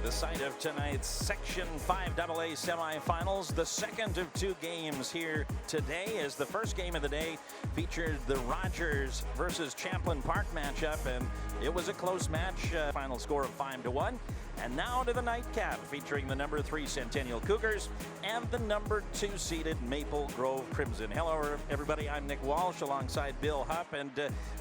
the site of tonight's Section 5AA semifinals. The second of two games here today, as the first game of the day featured the Rogers versus Champlain Park matchup, and it was a close match, final score of 5-1. And now to the nightcap, featuring the number 3 Centennial Cougars and the number 2 seeded Maple Grove Crimson. Hello everybody, I'm Nick Walsh alongside Bill Hupp, and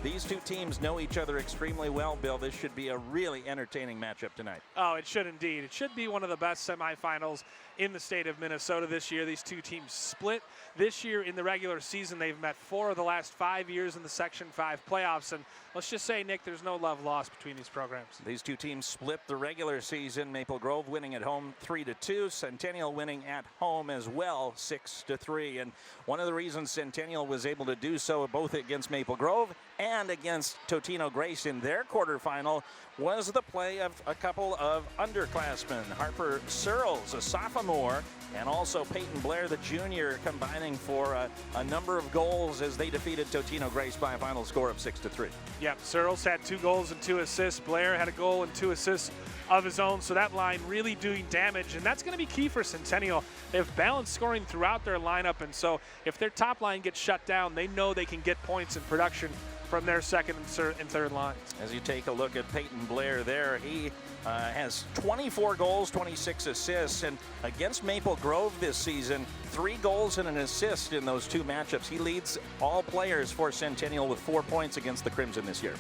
these two teams know each other extremely well. Bill, this should be a really entertaining matchup tonight. Oh, it should indeed. It should be one of the best semifinals in the state of Minnesota this year. These two teams split this year in the regular season. They've met 4 of the last 5 years in the Section 5 playoffs, and let's just say, Nick, there's no love lost between these programs. These two teams split the regular season. Maple Grove winning at home 3-2. Centennial winning at home as well 6-3. And one of the reasons Centennial was able to do so both against Maple Grove and against Totino Grace in their quarterfinal was the play of a couple of underclassmen. Harper Searles, a sophomore, and also Peyton Blair, the junior, combining for a number of goals as they defeated Totino Grace by a final score of 6-3. Yep, Searles had 2 goals and 2 assists. Blair had a goal and 2 assists of his own, so that line really doing damage, and that's going to be key for Centennial. They have balanced scoring throughout their lineup, and so if their top line gets shut down, they know they can get points in production from their second and third lines. As you take a look at Peyton Blair there, he has 24 goals, 26 assists, and against Maple Grove this season, 3 goals and an assist in those 2 matchups. He leads all players for Centennial with 4 points against the Crimson this year.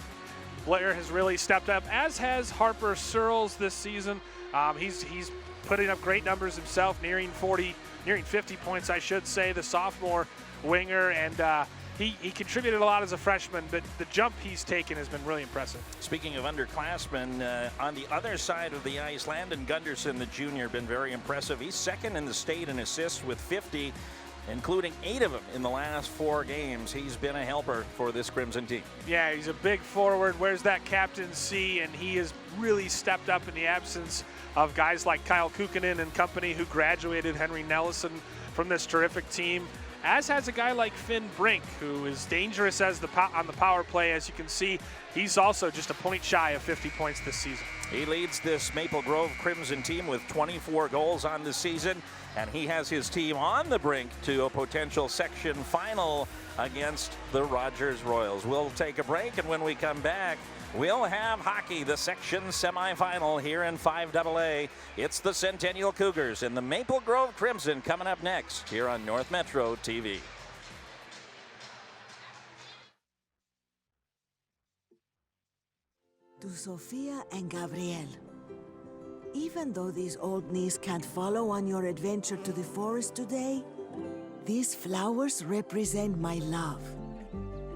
Blair has really stepped up, as has Harper Searles this season. He's putting up great numbers himself, nearing 50 points, I should say, the sophomore winger, and he contributed a lot as a freshman, but the jump he's taken has been really impressive. Speaking of underclassmen, on the other side of the ice, Landon Gunderson, the junior, been very impressive. He's second in the state in assists with 50, including 8 of them in the last 4 games. He's been a helper for this Crimson team. Yeah, he's a big forward, wears that captaincy, and he has really stepped up in the absence of guys like Kyle Kukkonen and company, who graduated Henry Nelson from this terrific team, as has a guy like Finn Brink, who is dangerous as on the power play. As you can see, he's also just a point shy of 50 points this season. He leads this Maple Grove Crimson team with 24 goals on the season, and he has his team on the brink to a potential section final against the Rogers Royals. We'll take a break, and when we come back, we'll have hockey, the section semifinal here in 5AA. It's the Centennial Cougars and the Maple Grove Crimson coming up next here on North Metro TV. To Sofia and Gabriel, even though these old knees can't follow on your adventure to the forest today, these flowers represent my love.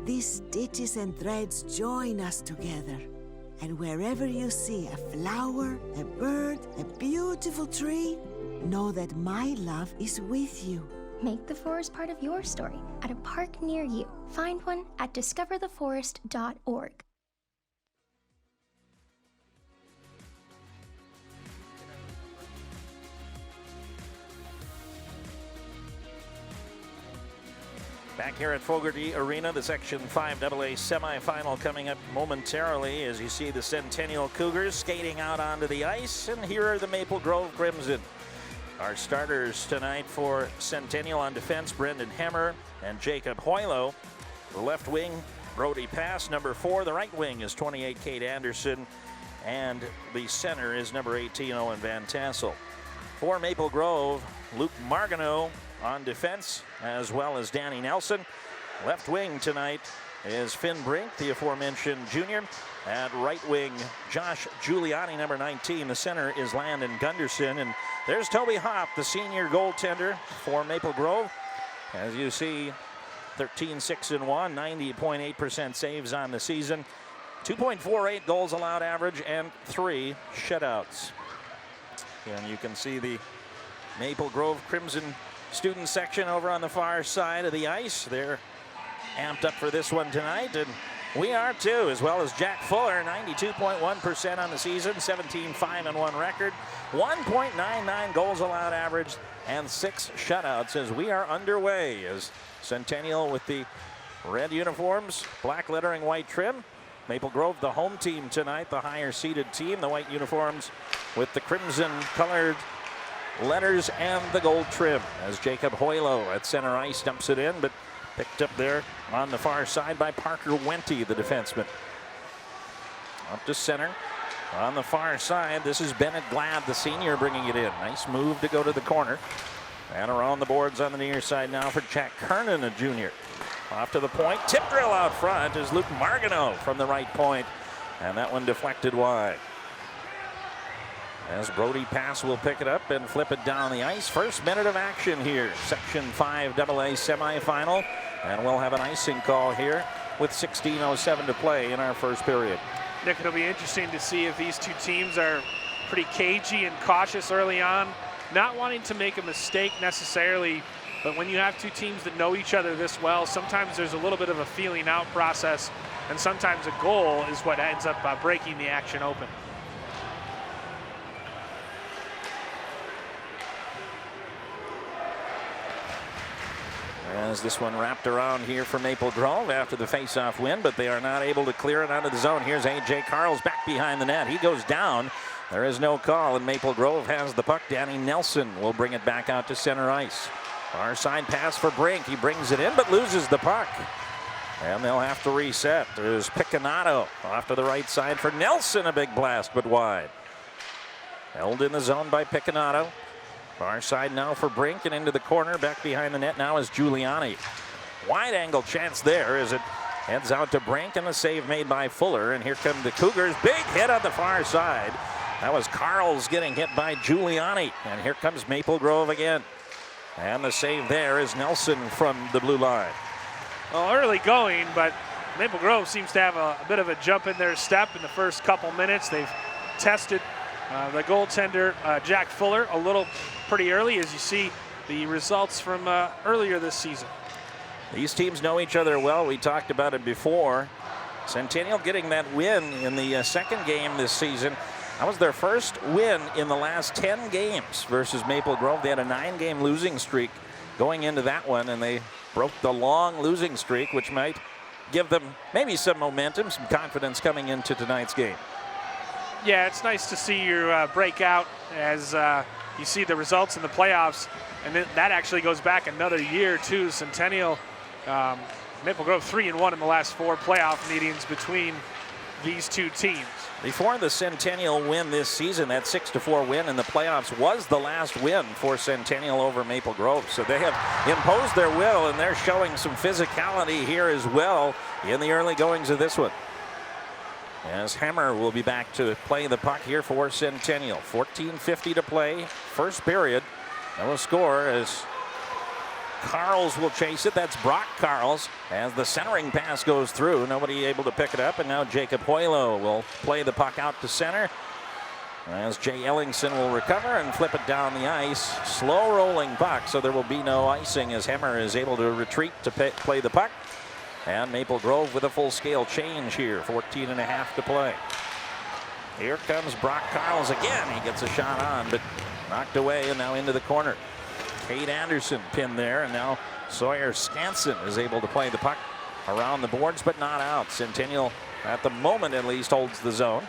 These stitches and threads join us together. And wherever you see a flower, a bird, a beautiful tree, know that my love is with you. Make the forest part of your story at a park near you. Find one at discovertheforest.org. Back here at Fogarty Arena, the Section 5AA semifinal coming up momentarily as you see the Centennial Cougars skating out onto the ice, and here are the Maple Grove Crimson. Our starters tonight for Centennial on defense, Brendan Hemmer and Jacob Hoylo. The left wing, Brody Pass, number 4. The right wing is 28, Kate Anderson, and the center is number 18, Owen Van Tassel. For Maple Grove, Luke Margano on defense, as well as Danny Nelson. Left wing tonight is Finn Brink, the aforementioned junior. At right wing, Josh Giuliani, number 19. The center is Landon Gunderson. And there's Toby Hopp, the senior goaltender for Maple Grove. As you see, 13-6-1, 90.8% saves on the season. 2.48 goals allowed average and 3 shutouts. And you can see the Maple Grove Crimson student section over on the far side of the ice. They're amped up for this one tonight, and we are too, as well as Jack Fuller, 92.1% on the season, 17-5-1 record, 1.99 goals allowed average, and 6 shutouts as we are underway. As Centennial with the red uniforms, black lettering, white trim, Maple Grove, the home team tonight, the higher seeded team. The white uniforms with the crimson colored letters and the gold trim, as Jacob Hoylo at center ice dumps it in, but picked up there on the far side by Parker Wente, the defenseman. Up to center. On the far side, this is Bennett Glad, the senior, bringing it in. Nice move to go to the corner. And around the boards on the near side now for Jack Kernan, a junior. Off to the point. Tip drill out front is Luke Margano from the right point. And that one deflected wide. As Brody Pass will pick it up and flip it down the ice. First minute of action here. Section 5 AA semifinal. And we'll have an icing call here with 16:07 to play in our first period. Nick, it'll be interesting to see if these two teams are pretty cagey and cautious early on, not wanting to make a mistake necessarily, but when you have two teams that know each other this well, sometimes there's a little bit of a feeling out process, and sometimes a goal is what ends up breaking the action open. As this one wrapped around here for Maple Grove after the face-off win, but they are not able to clear it out of the zone. Here's A.J. Carls back behind the net. He goes down. There is no call, and Maple Grove has the puck. Danny Nelson will bring it back out to center ice. Far side pass for Brink. He brings it in, but loses the puck. And they'll have to reset. There's Picanato off to the right side for Nelson. A big blast, but wide. Held in the zone by Picanato. Far side now for Brink, and into the corner. Back behind the net now is Giuliani. Wide angle chance there as it heads out to Brink, and a save made by Fuller. And here come the Cougars. Big hit on the far side. That was Carls getting hit by Giuliani. And here comes Maple Grove again. And the save there is Nelson from the blue line. Well, early going, but Maple Grove seems to have a bit of a jump in their step in the first couple minutes. They've tested the goaltender, Jack Fuller, a little pretty early, as you see the results from earlier this season. These teams know each other well. We talked about it before. Centennial getting that win in the second game this season. That was their first win in the last 10 games versus Maple Grove. They had a 9-game losing streak going into that one, and they broke the long losing streak, which might give them maybe some momentum, some confidence coming into tonight's game. Yeah, it's nice to see you break out as you see the results in the playoffs, and then that actually goes back another year too. Centennial, Maple Grove 3-1 in the last 4 playoff meetings between these two teams. Before the Centennial win this season, that 6-4 win in the playoffs was the last win for Centennial over Maple Grove. So they have imposed their will, and they're showing some physicality here as well in the early goings of this one. As Hammer will be back to play the puck here for Centennial. 14:50 to play, first period. No score as Carls will chase it. That's Brock Carls as the centering pass goes through. Nobody able to pick it up, and now Jacob Hoylo will play the puck out to center. As Jay Ellingson will recover and flip it down the ice. Slow rolling puck, so there will be no icing as Hammer is able to retreat to play the puck. And Maple Grove with a full-scale change here. 14.5 to play. Here comes Brock Carls again. He gets a shot on, but knocked away and now into the corner. Cade Anderson pinned there, and now Sawyer Skansen is able to play the puck around the boards, but not out. Centennial, at the moment at least, holds the zone.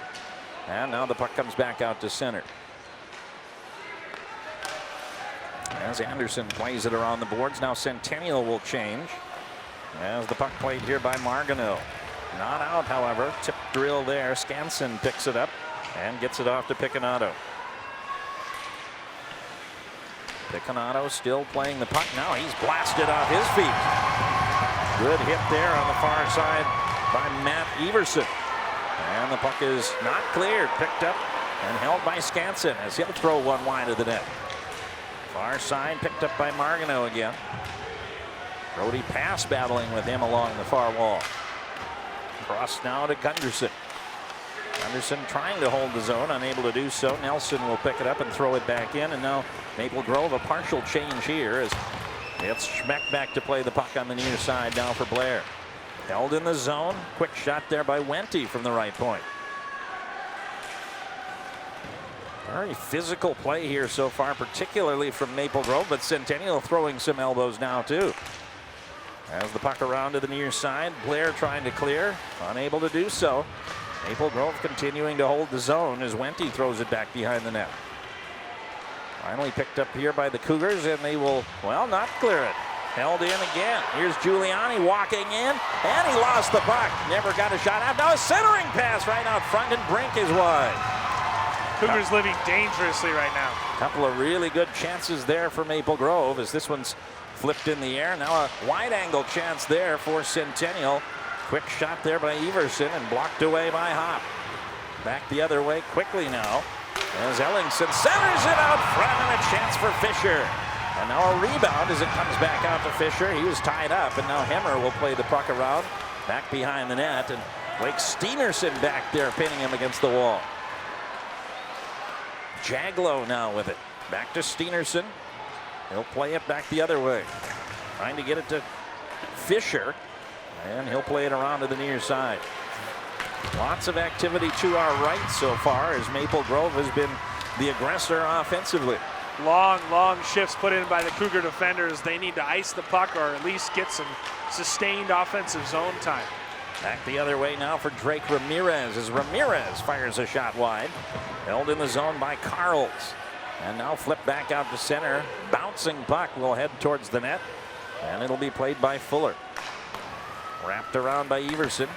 And now the puck comes back out to center. As Anderson plays it around the boards, now Centennial will change. As the puck played here by Margano. Not out, however. Tip drill there. Skansen picks it up and gets it off to Picanato. Picanato still playing the puck. Now he's blasted off his feet. Good hit there on the far side by Matt Everson. And the puck is not cleared. Picked up and held by Skansen as he'll throw one wide of the net. Far side picked up by Margano again. Brody Pass battling with him along the far wall. Cross now to Gunderson. Gunderson trying to hold the zone, unable to do so. Nelson will pick it up and throw it back in, and now Maple Grove a partial change here as it's Schmeck back to play the puck on the near side now for Blair. Held in the zone. Quick shot there by Wente from the right point. Very physical play here so far, particularly from Maple Grove, but Centennial throwing some elbows now too. As the puck around to the near side, Blair trying to clear, unable to do so. Maple Grove continuing to hold the zone as Wente throws it back behind the net. Finally picked up here by the Cougars, and they will, well, not clear it. Held in again. Here's Giuliani walking in, and he lost the puck. Never got a shot out. Now a centering pass right out front, and Brink is wide. Cougars living dangerously right now. A couple of really good chances there for Maple Grove as this one's flipped in the air. Now a wide angle chance there for Centennial. Quick shot there by Everson and blocked away by Hop. Back the other way quickly now as Ellingson centers it out front, and a chance for Fisher. And now a rebound as it comes back out to Fisher. He was tied up, and now Hemmer will play the puck around back behind the net, and Blake Steenerson back there pinning him against the wall. Jaglow now with it. Back to Steenerson. He'll play it back the other way. Trying to get it to Fisher, and he'll play it around to the near side. Lots of activity to our right so far as Maple Grove has been the aggressor offensively. Long shifts put in by the Cougar defenders. They need to ice the puck or at least get some sustained offensive zone time. Back the other way now for Drake Ramirez as Ramirez fires a shot wide. Held in the zone by Carls. And now flip back out to center. Bouncing puck will head towards the net. And it'll be played by Fuller. Wrapped around by Everson.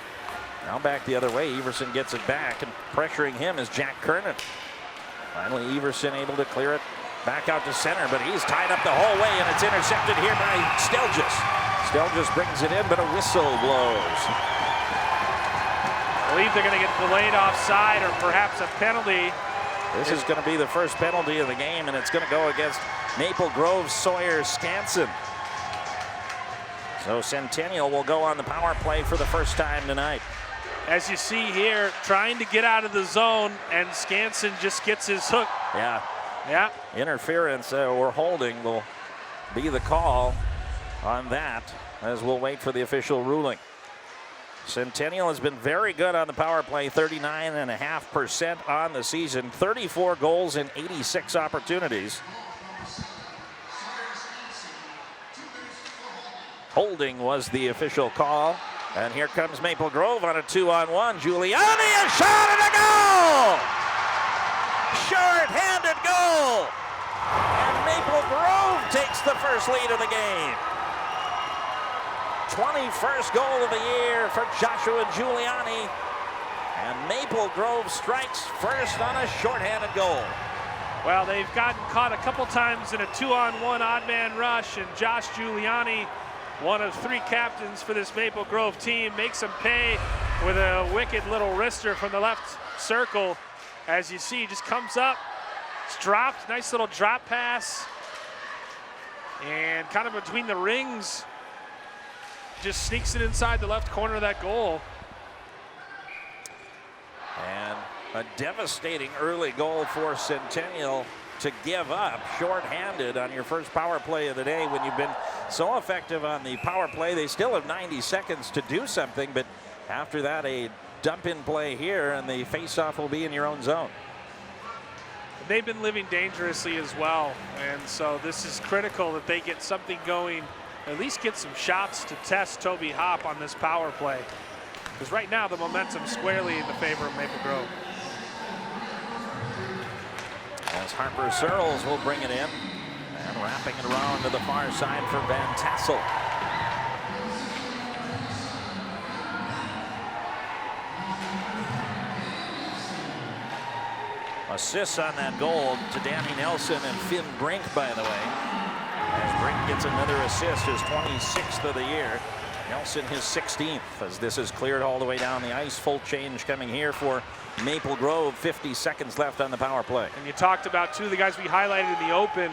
Now back the other way. Everson gets it back, and pressuring him is Jack Kernan. Finally, Everson able to clear it back out to center, but he's tied up the whole way, and it's intercepted here by Stelgis. Stelgis brings it in, but a whistle blows. I believe they're going to get delayed offside or perhaps a penalty. This is going to be the first penalty of the game, and it's going to go against Maple Grove Sawyer Skansen. So Centennial will go on the power play for the first time tonight. As you see here, trying to get out of the zone, and Skansen just gets his hook. Yeah. Interference or holding will be the call on that, as we'll wait for the official ruling. Centennial has been very good on the power play, 39.5% on the season, 34 goals in 86 opportunities. Holding was the official call. And here comes Maple Grove on a 2-on-1. Giuliani, a shot and a goal! Short-handed goal! And Maple Grove takes the first lead of the game. 21st goal of the year for Joshua Giuliani. And Maple Grove strikes first on a short-handed goal. Well, they've gotten caught a couple times in a 2-on-1 odd man rush, and Josh Giuliani, one of three captains for this Maple Grove team, makes him pay with a wicked little wrister from the left circle. As you see, just comes up, it's dropped, nice little drop pass, and kind of between the rings, just sneaks it inside the left corner of that goal. And a devastating early goal for Centennial to give up short-handed on your first power play of the day when you've been so effective on the power play. They still have 90 seconds to do something, but after that, a dump-in play here, and the face-off will be in your own zone. They've been living dangerously as well, and so this is critical that they get something going, at least get some shots to test Toby Hop on this power play, because right now the momentum's squarely in the favor of Maple Grove. As Harper Searles will bring it in, and wrapping it around to the far side for Van Tassel. Assists on that goal to Danny Nelson and Finn Brink, by the way. As Brink gets another assist, his 26th of the year. Nelson his 16th, as this is cleared all the way down the ice. Full change coming here for Maple Grove. 50 seconds left on the power play. And you talked about two of the guys we highlighted in the open,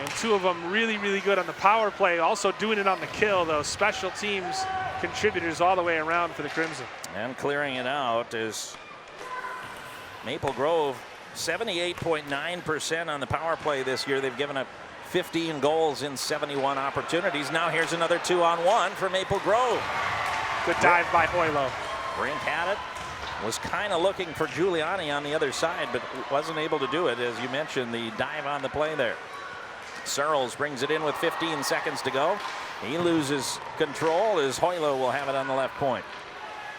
and two of them really, really good on the power play, also doing it on the kill, though. Special teams contributors all the way around for the Crimson. And clearing it out is Maple Grove, 78.9% on the power play this year. They've given up 15 goals in 71 opportunities. Now here's another 2-on-1 for Maple Grove. Good dive by Hoylo. Brink had it. Was kind of looking for Giuliani on the other side, but wasn't able to do it. As you mentioned, the dive on the play there. Searles brings it in with 15 seconds to go. He loses control as Hoylo will have it on the left point.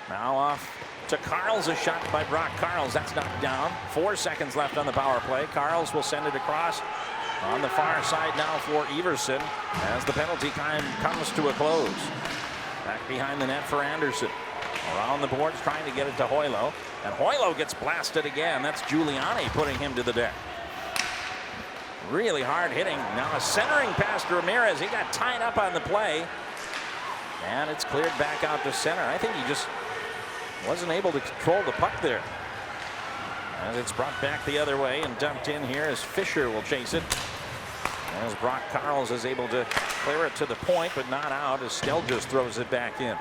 Now off to Karls, a shot by Brock Karls. That's knocked down. 4 seconds left on the power play. Karls will send it across on the far side now for Everson as the penalty time comes to a close. Back behind the net for Anderson. Around the boards trying to get it to Hoylo. And Hoylo gets blasted again. That's Giuliani putting him to the deck. Really hard hitting. Now a centering pass to Ramirez. He got tied up on the play. And it's cleared back out to center. I think he just wasn't able to control the puck there. As it's brought back the other way and dumped in here as Fisher will chase it. As Brock Karls is able to clear it to the point, but not out as Stell just throws it back in.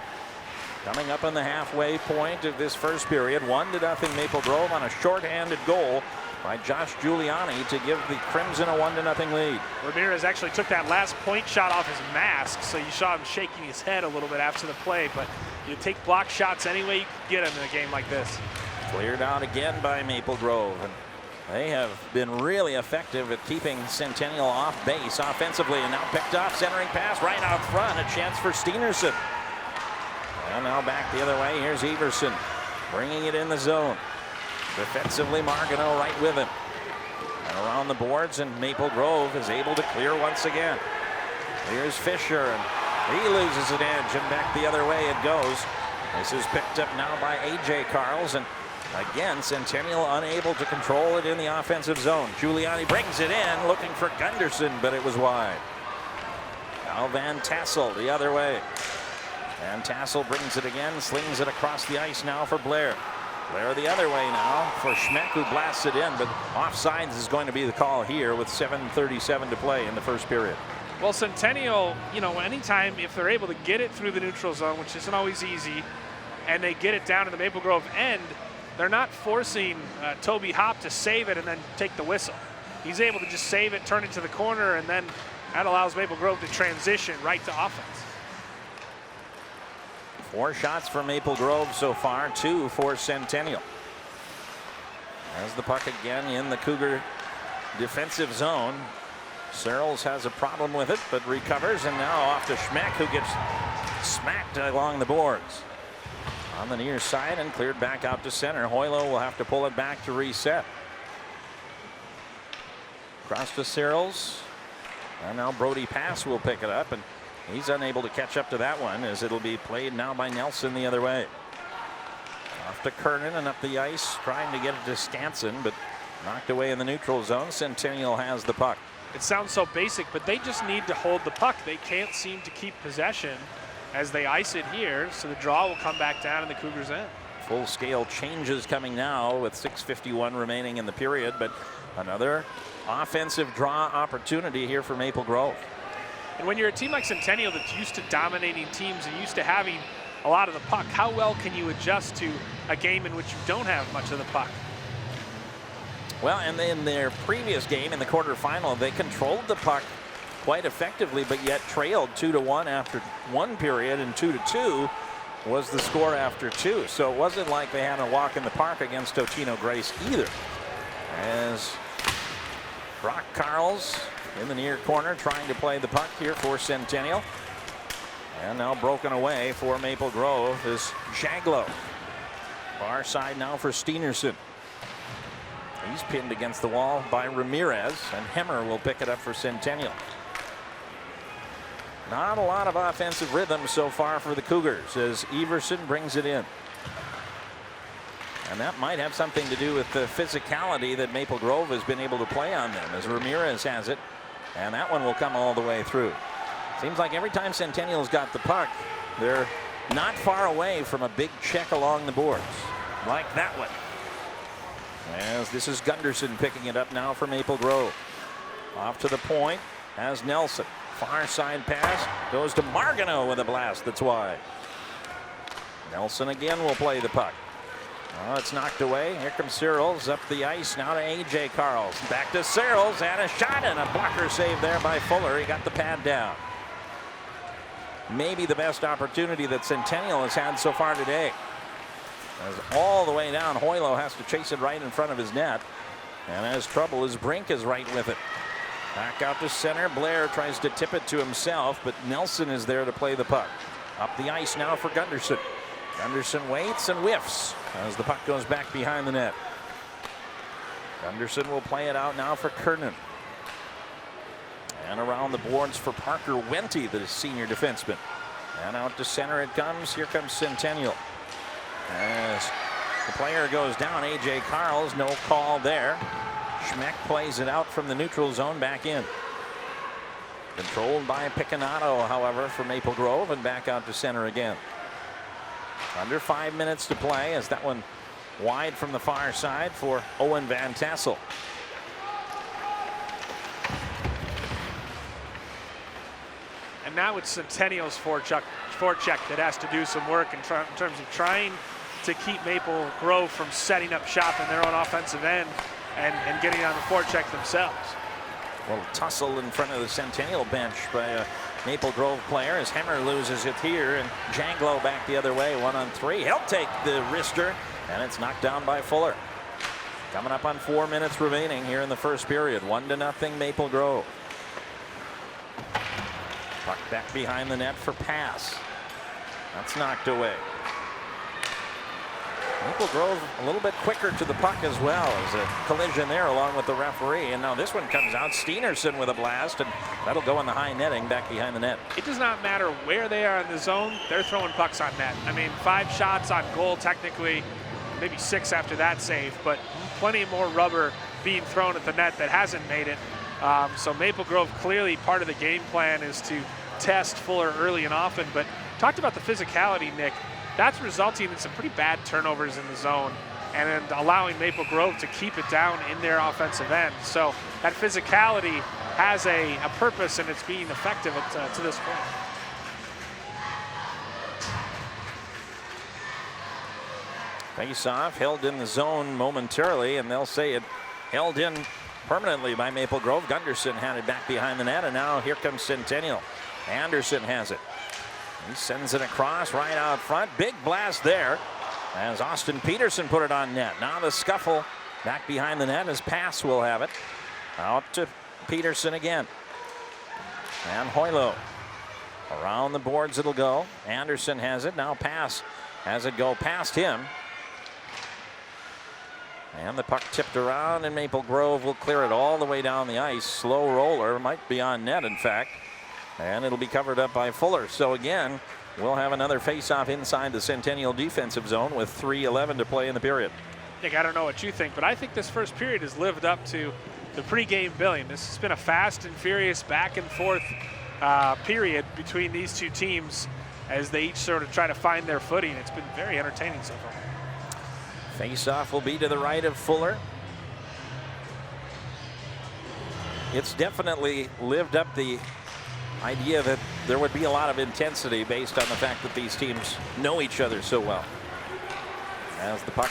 Coming up on the halfway point of this first period, 1-0 Maple Grove on a shorthanded goal by Josh Giuliani to give the Crimson a 1-0 lead. Ramirez actually took that last point shot off his mask, so you saw him shaking his head a little bit after the play, but you take block shots any way you can get them in a game like this. Cleared out again by Maple Grove, and they have been really effective at keeping Centennial off base offensively, and now picked off, centering pass right out front, a chance for Steenerson. And now back the other way, here's Everson bringing it in the zone. Defensively, Margano right with him. And around the boards, and Maple Grove is able to clear once again. Here's Fisher, and he loses an edge, and back the other way it goes. This is picked up now by A.J. Karls, and again, Centennial unable to control it in the offensive zone. Giuliani brings it in, looking for Gunderson, but it was wide. Now Van Tassel the other way. Van Tassel brings it again, slings it across the ice now for Blair. Blair the other way now for Schmeck, who blasts it in, but offsides is going to be the call here with 7:37 to play in the first period. Well, Centennial, you know, anytime if they're able to get it through the neutral zone, which isn't always easy, and they get it down to the Maple Grove end, they're not forcing Toby Hopp to save it and then take the whistle. He's able to just save it, turn it to the corner, and then that allows Maple Grove to transition right to offense. 4 shots for Maple Grove so far, 2 for Centennial. As the puck again in the Cougar defensive zone. Searles has a problem with it, but recovers, and now off to Schmeck, who gets smacked along the boards. On the near side and cleared back out to center. Hoylo will have to pull it back to reset. Across to Searles. And now Brody Pass will pick it up, and he's unable to catch up to that one as it'll be played now by Nelson the other way. Off to Kernan and up the ice, trying to get it to Stanson, but knocked away in the neutral zone. Centennial has the puck. It sounds so basic, but they just need to hold the puck. They can't seem to keep possession as they ice it here, so the draw will come back down in the Cougars' end. Full-scale changes coming now with 6:51 remaining in the period, but another offensive draw opportunity here for Maple Grove. And when you're a team like Centennial that's used to dominating teams and used to having a lot of the puck, how well can you adjust to a game in which you don't have much of the puck? Well, and in their previous game in the quarterfinal, they controlled the puck quite effectively, but yet trailed 2-1 after 1 period, and 2-2 was the score after 2. So it wasn't like they had a walk in the park against Totino Grace either. As Brock Karls in the near corner trying to play the puck here for Centennial. And now broken away for Maple Grove is Jaglow. Far side now for Steenerson. He's pinned against the wall by Ramirez, and Hemmer will pick it up for Centennial. Not a lot of offensive rhythm so far for the Cougars as Everson brings it in. And that might have something to do with the physicality that Maple Grove has been able to play on them as Ramirez has it. And that one will come all the way through. Seems like every time Centennial's got the puck, they're not far away from a big check along the boards. Like that one. As this is Gunderson picking it up now for Maple Grove. Off to the point as Nelson. Far side pass goes to Margano with a blast that's wide. Nelson again will play the puck. Oh, it's knocked away. Here comes Searles up the ice now to A.J. Karls. Back to Searles and a shot and a blocker save there by Fuller. He got the pad down. Maybe the best opportunity that Centennial has had so far today. As all the way down, Hoylo has to chase it right in front of his net. And as trouble is Brink is right with it. Back out to center. Blair tries to tip it to himself, but Nelson is there to play the puck. Up the ice now for Gunderson. Gunderson waits and whiffs as the puck goes back behind the net. Gunderson will play it out now for Kernan. And around the boards for Parker Wente, the senior defenseman. And out to center it comes. Here comes Centennial. As the player goes down, A.J. Carls, no call there. Schmeck plays it out from the neutral zone back in. Controlled by Picanato, however, for Maple Grove, and back out to center again. Under 5 minutes to play as that one wide from the far side for Owen Van Tassel. And now it's Centennial's forecheck that has to do some work in terms of trying to keep Maple Grove from setting up shop in their own offensive end and getting on the forecheck themselves. Well, tussle in front of the Centennial bench by a Maple Grove player as Hemmer loses it here, and Janglo back the other way, 1-on-3. He'll take the wrister, and it's knocked down by Fuller. Coming up on 4 minutes remaining here in the first period. 1-0 Maple Grove. Puck back behind the net for pass. That's knocked away. Maple Grove a little bit quicker to the puck as well. As a collision there along with the referee. And now this one comes out. Steenerson with a blast, and that'll go in the high netting back behind the net. It does not matter where they are in the zone. They're throwing pucks on net. I mean, 5 shots on goal technically, maybe 6 after that save, but plenty more rubber being thrown at the net that hasn't made it. So Maple Grove, clearly part of the game plan is to test Fuller early and often. But talked about the physicality, Nick. That's resulting in some pretty bad turnovers in the zone and then allowing Maple Grove to keep it down in their offensive end. So that physicality has a purpose, and it's being effective to this point. Face-off held in the zone momentarily, and they'll say it held in permanently by Maple Grove. Gunderson had it back behind the net, and now here comes Centennial. Anderson has it. He sends it across right out front. Big blast there as Austin Peterson put it on net. Now the scuffle back behind the net as Pass will have it. Out to Peterson again. And Hoylo. Around the boards it'll go. Anderson has it. Now Pass has it go past him. And the puck tipped around, and Maple Grove will clear it all the way down the ice. Slow roller, might be on net in fact. And it'll be covered up by Fuller. So again, we'll have another face-off inside the Centennial defensive zone with 3:11 to play in the period. Nick, I don't know what you think, but I think this first period has lived up to the pregame billing. This has been a fast and furious back and forth period between these two teams as they each sort of try to find their footing. It's been very entertaining so far. Face-off will be to the right of Fuller. It's definitely lived up the idea that there would be a lot of intensity based on the fact that these teams know each other so well. As the puck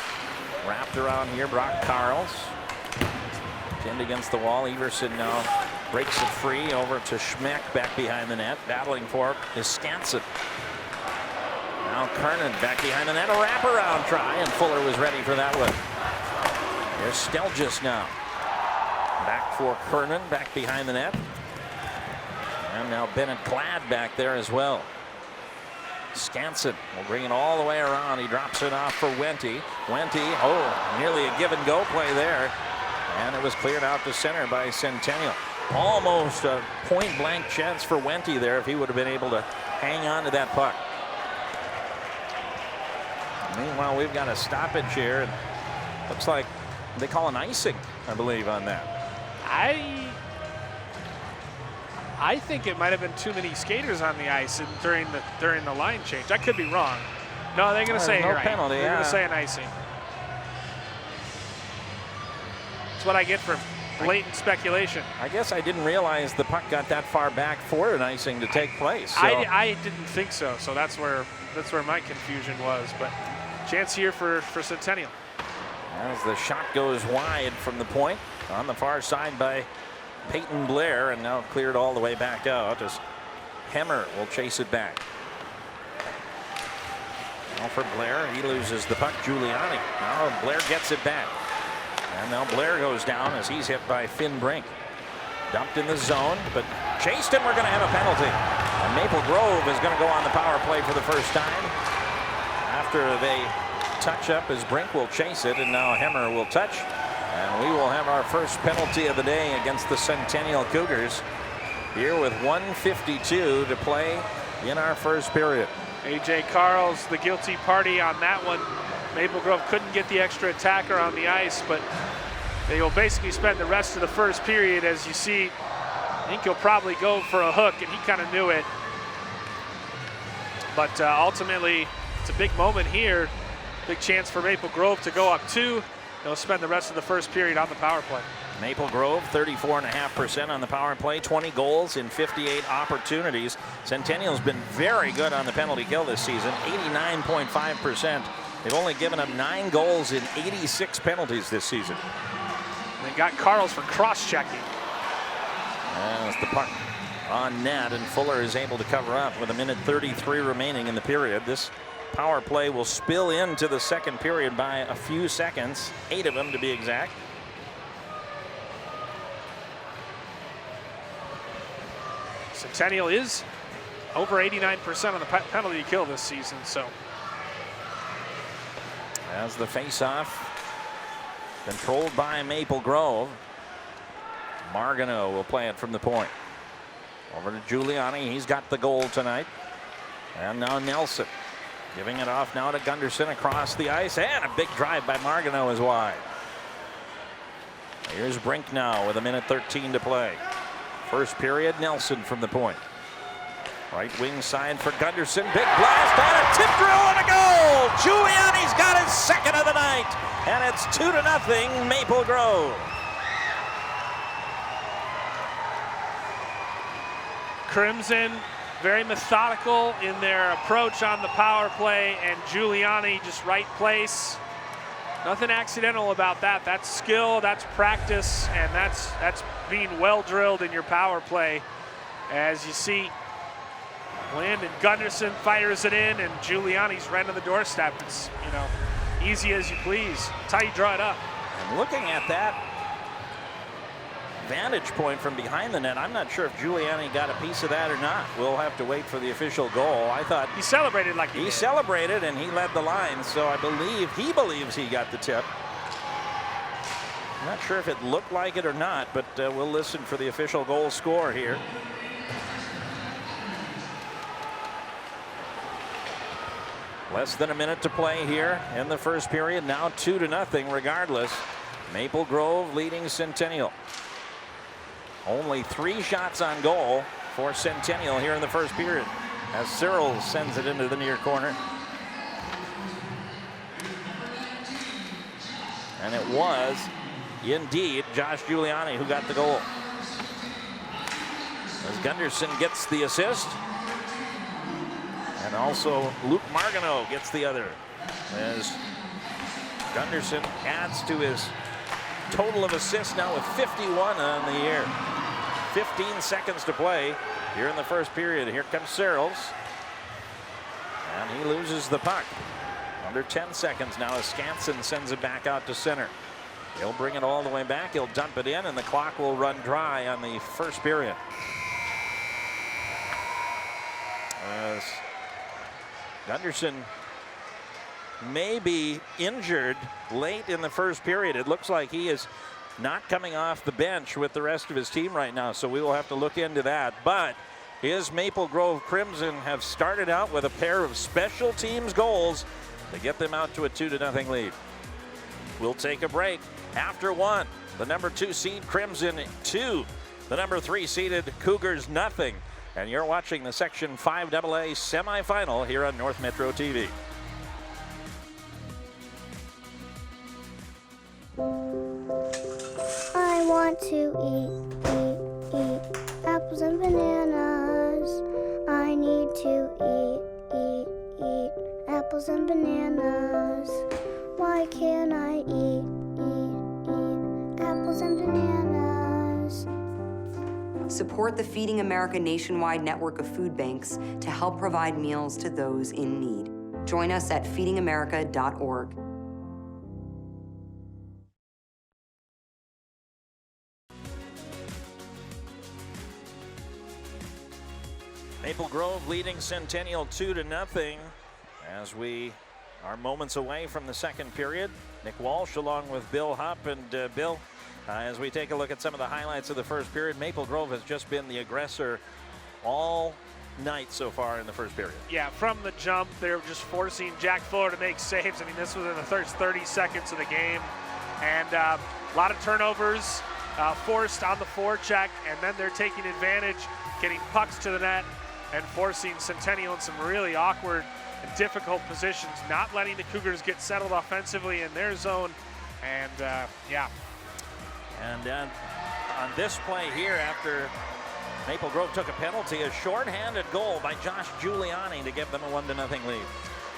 wrapped around here, Brock Carls pinned against the wall. Everson now breaks it free over to Schmeck back behind the net. Battling for it is Scanson. Now Kernan back behind the net. A wraparound try, and Fuller was ready for that one. There's Stelgis now. Back for Kernan back behind the net. And now Bennett Glad back there as well. Scanson will bring it all the way around. He drops it off for Wente. Wente, nearly a give and go play there. And it was cleared out to center by Centennial. Almost a point blank chance for Wente there if he would have been able to hang on to that puck. Meanwhile, we've got a stoppage here. And looks like they call an icing, I believe, on that. I think it might have been too many skaters on the ice during the line change. I could be wrong. No, they're going to say no right. penalty. They're going to say an icing. That's what I get for blatant speculation. I guess I didn't realize the puck got that far back for an icing to take place. So. I didn't think so. So that's where my confusion was. But chance here for Centennial. As the shot goes wide from the point on the far side by Peyton Blair, and now cleared all the way back out as Hemmer will chase it back. Now for Blair, he loses the puck. Giuliani. Now Blair gets it back. And now Blair goes down as he's hit by Finn Brink. Dumped in the zone, but chased, and we're going to have a penalty. And Maple Grove is going to go on the power play for the first time. After they touch up, as Brink will chase it, and now Hemmer will touch. And we will have our first penalty of the day against the Centennial Cougars here with 1:52 to play in our first period. A.J. Carl's the guilty party on that one. Maple Grove couldn't get the extra attacker on the ice, but they will basically spend the rest of the first period, as you see. I think he'll probably go for a hook, and he kind of knew it. But ultimately, it's a big moment here. Big chance for Maple Grove to go up 2. They'll spend the rest of the first period on the power play. Maple Grove 34.5% on the power play, 20 goals in 58 opportunities. Centennial's been very good on the penalty kill this season, 89.5%. They've only given up 9 goals in 86 penalties this season. They got Carls for cross-checking. As the puck on net, and Fuller is able to cover up with 1:33 remaining in the period. This power play will spill into the second period by a few seconds, 8 of them to be exact. Centennial is over 89% on the penalty kill this season, so. As the face-off controlled by Maple Grove, Margano will play it from the point. Over to Giuliani, he's got the goal tonight. And now Nelson giving it off now to Gunderson across the ice, and a big drive by Margano is wide. Here's Brink now with 1:13 to play. First period, Nelson from the point. Right wing side for Gunderson. Big blast on a tip drill and a goal. Giuliani's got his second of the night. And it's 2-0 Maple Grove. Crimson very methodical in their approach on the power play, and Giuliani just right place. Nothing accidental about that. That's skill, that's practice, and that's being well drilled in your power play. As you see, Landon Gunderson fires it in, and Giuliani's right on the doorstep. It's, you know, easy as you please. That's how you draw it up. And looking at that vantage point from behind the net, I'm not sure if Giuliani got a piece of that or not. We'll have to wait for the official goal. I thought he celebrated like he did. Celebrated, and he led the line, so I believe he believes he got the tip. I'm not sure if it looked like it or not, but we'll listen for the official goal score here. Less than a minute to play here in the first period. Now 2-0 regardless. Maple Grove leading Centennial. Only 3 shots on goal for Centennial here in the first period, as Cyril sends it into the near corner. And it was indeed Josh Giuliani who got the goal, as Gunderson gets the assist, and also Luke Margano gets the other, as Gunderson adds to his total of assists now with 51 on the year. 15 seconds to play here in the first period. Here comes Searles, and he loses the puck. Under 10 seconds now as Skansen sends it back out to center. He'll bring it all the way back. He'll dump it in, and the clock will run dry on the first period. As Gunderson may be injured late in the first period. It looks like he is not coming off the bench with the rest of his team right now, so we will have to look into that. But his Maple Grove Crimson have started out with a pair of special teams goals to get them out to a 2-0 lead. We'll take a break. After 1, the number 2 seed Crimson 2, the number 3 seeded Cougars 0. And you're watching the Section 5AA semifinal here on North Metro TV. I want to eat apples and bananas. I need to eat apples and bananas. Why can't I eat apples and bananas? Support the Feeding America nationwide network of food banks to help provide meals to those in need. Join us at feedingamerica.org. Maple Grove leading Centennial 2-0 as we are moments away from the second period. Nick Walsh along with Bill Hupp. And Bill, as we take a look at some of the highlights of the first period, Maple Grove has just been the aggressor all night so far in the first period. Yeah, from the jump, they're just forcing Jack Fuller to make saves. I mean, this was in the first 30 seconds of the game. And a lot of turnovers forced on the forecheck, and then they're taking advantage, getting pucks to the net and forcing Centennial in some really awkward and difficult positions, not letting the Cougars get settled offensively in their zone. And yeah. And on this play here, after Maple Grove took a penalty, a shorthanded goal by Josh Giuliani to give them a 1-0 lead.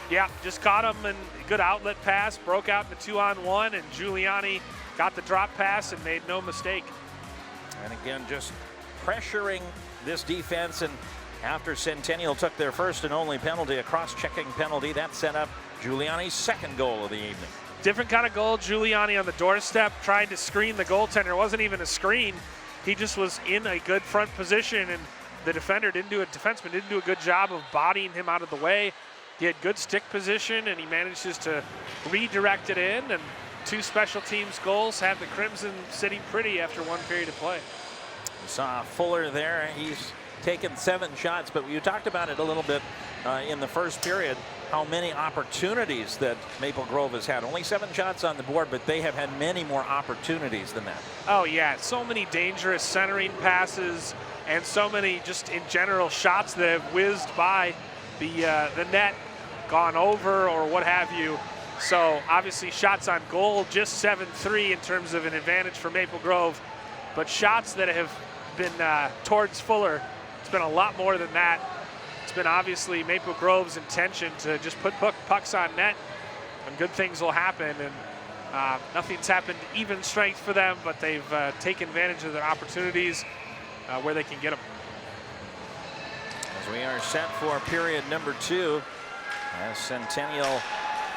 Yeah, just caught him in a good outlet pass, broke out in the 2-on-1, and Giuliani got the drop pass and made no mistake. And again, just pressuring this defense. And after Centennial took their first and only penalty, a cross-checking penalty, that set up Giuliani's second goal of the evening. Different kind of goal. Giuliani on the doorstep trying to screen the goaltender. It wasn't even a screen. He just was in a good front position, and the defenseman didn't do a good job of bodying him out of the way. He had good stick position, and he manages to redirect it in, and two special teams goals have the Crimson sitting pretty after one period of play. We saw Fuller there. He's taken 7 shots, but you talked about it a little bit in the first period, how many opportunities that Maple Grove has had. Only 7 shots on the board, but they have had many more opportunities than that. Oh yeah, so many dangerous centering passes and so many just in general shots that have whizzed by the net, gone over or what have you. So obviously shots on goal, just 7-3 in terms of an advantage for Maple Grove, but shots that have been towards Fuller, it's been a lot more than that. It's been obviously Maple Grove's intention to just put pucks on net, and good things will happen. And nothing's happened even strength for them, but they've taken advantage of their opportunities where they can get them. As we are set for period number 2, as Centennial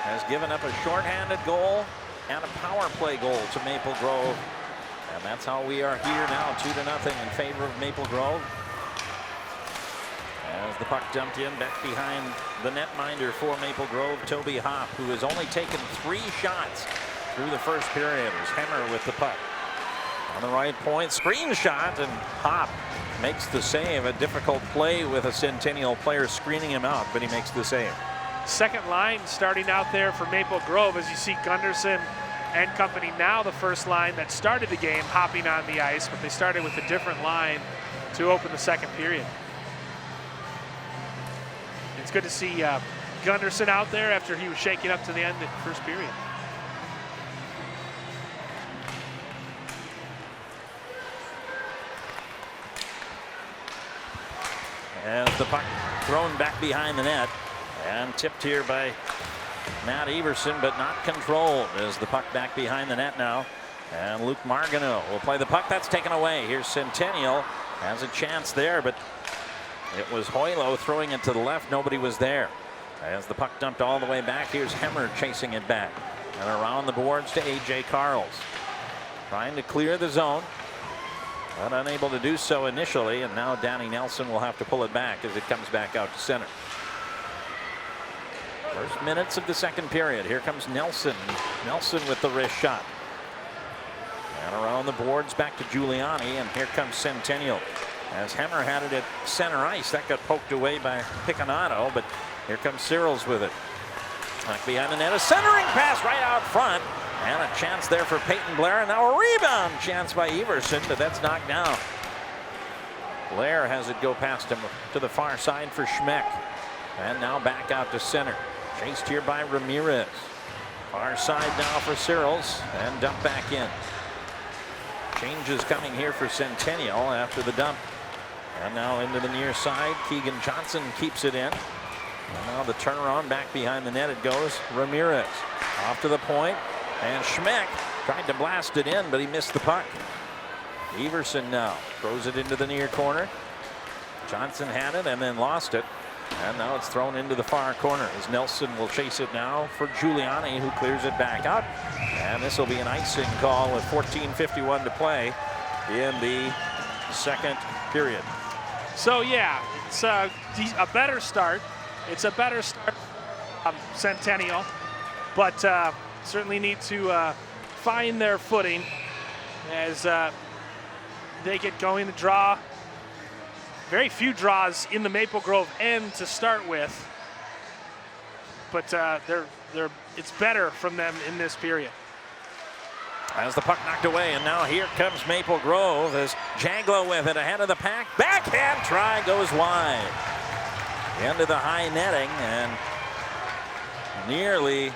has given up a shorthanded goal and a power play goal to Maple Grove. And that's how we are here now, 2-0 in favor of Maple Grove. As the puck dumped in back behind the netminder for Maple Grove, Toby Hopp, who has only taken 3 shots through the first period. It was Hemmer with the puck. On the right point, screen shot, and Hopp makes the save. A difficult play with a Centennial player screening him out, but he makes the save. Second line starting out there for Maple Grove, as you see Gunderson and company, now the first line that started the game hopping on the ice, but they started with a different line to open the second period. It's good to see Gunderson out there after he was shaking up to the end of the first period. As the puck thrown back behind the net and tipped here by Matt Everson, but not controlled, as the puck back behind the net now. And Luke Marganeau will play the puck. That's taken away. Here's Centennial, has a chance there, but it was Hoylo throwing it to the left. Nobody was there. As the puck dumped all the way back, here's Hemmer chasing it back. And around the boards to A.J. Carls. Trying to clear the zone, but unable to do so initially. And now Danny Nelson will have to pull it back as it comes back out to center. First minutes of the second period. Here comes Nelson. Nelson with the wrist shot. And around the boards back to Giuliani. And here comes Centennial. As Hemmer had it at center ice, that got poked away by Picconato, but here comes Searles with it. Back behind the net, a centering pass right out front, and a chance there for Peyton Blair, and now a rebound chance by Everson, but that's knocked down. Blair has it go past him to the far side for Schmeck, and now back out to center. Chased here by Ramirez. Far side now for Searles, and dump back in. Changes coming here for Centennial after the dump. And now into the near side, Keegan Johnson keeps it in. And now the turnaround back behind the net it goes. Ramirez off to the point, and Schmeck tried to blast it in, but he missed the puck. Everson now throws it into the near corner. Johnson had it and then lost it, and now it's thrown into the far corner as Nelson will chase it now for Giuliani, who clears it back out. And this will be an icing call with 14:51 to play in the second period. So yeah, it's a better start. It's a better start, Centennial, but certainly need to find their footing as they get going. The draw, very few draws in the Maple Grove end to start with, but it's better from them in this period. As the puck knocked away, and now here comes Maple Grove as Janglo with it ahead of the pack. Backhand try goes wide. Into the high netting, and nearly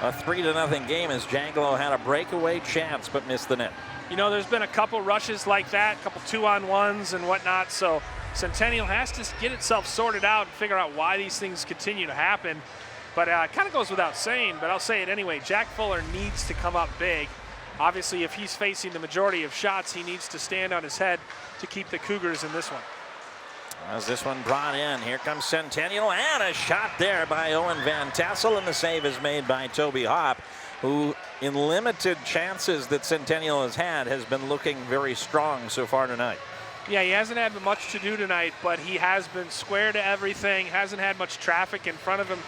a 3-0 game as Janglo had a breakaway chance but missed the net. You know, there's been a couple rushes like that, a couple 2-on-1s and whatnot, so Centennial has to get itself sorted out and figure out why these things continue to happen. But it kind of goes without saying, but I'll say it anyway. Jack Fuller needs to come up big. Obviously, if he's facing the majority of shots, he needs to stand on his head to keep the Cougars in this one. As this one brought in, here comes Centennial, and a shot there by Owen Van Tassel, and the save is made by Toby Hopp, who in limited chances that Centennial has been looking very strong so far tonight. Yeah, he hasn't had much to do tonight, but he has been square to everything, hasn't had much traffic in front of him.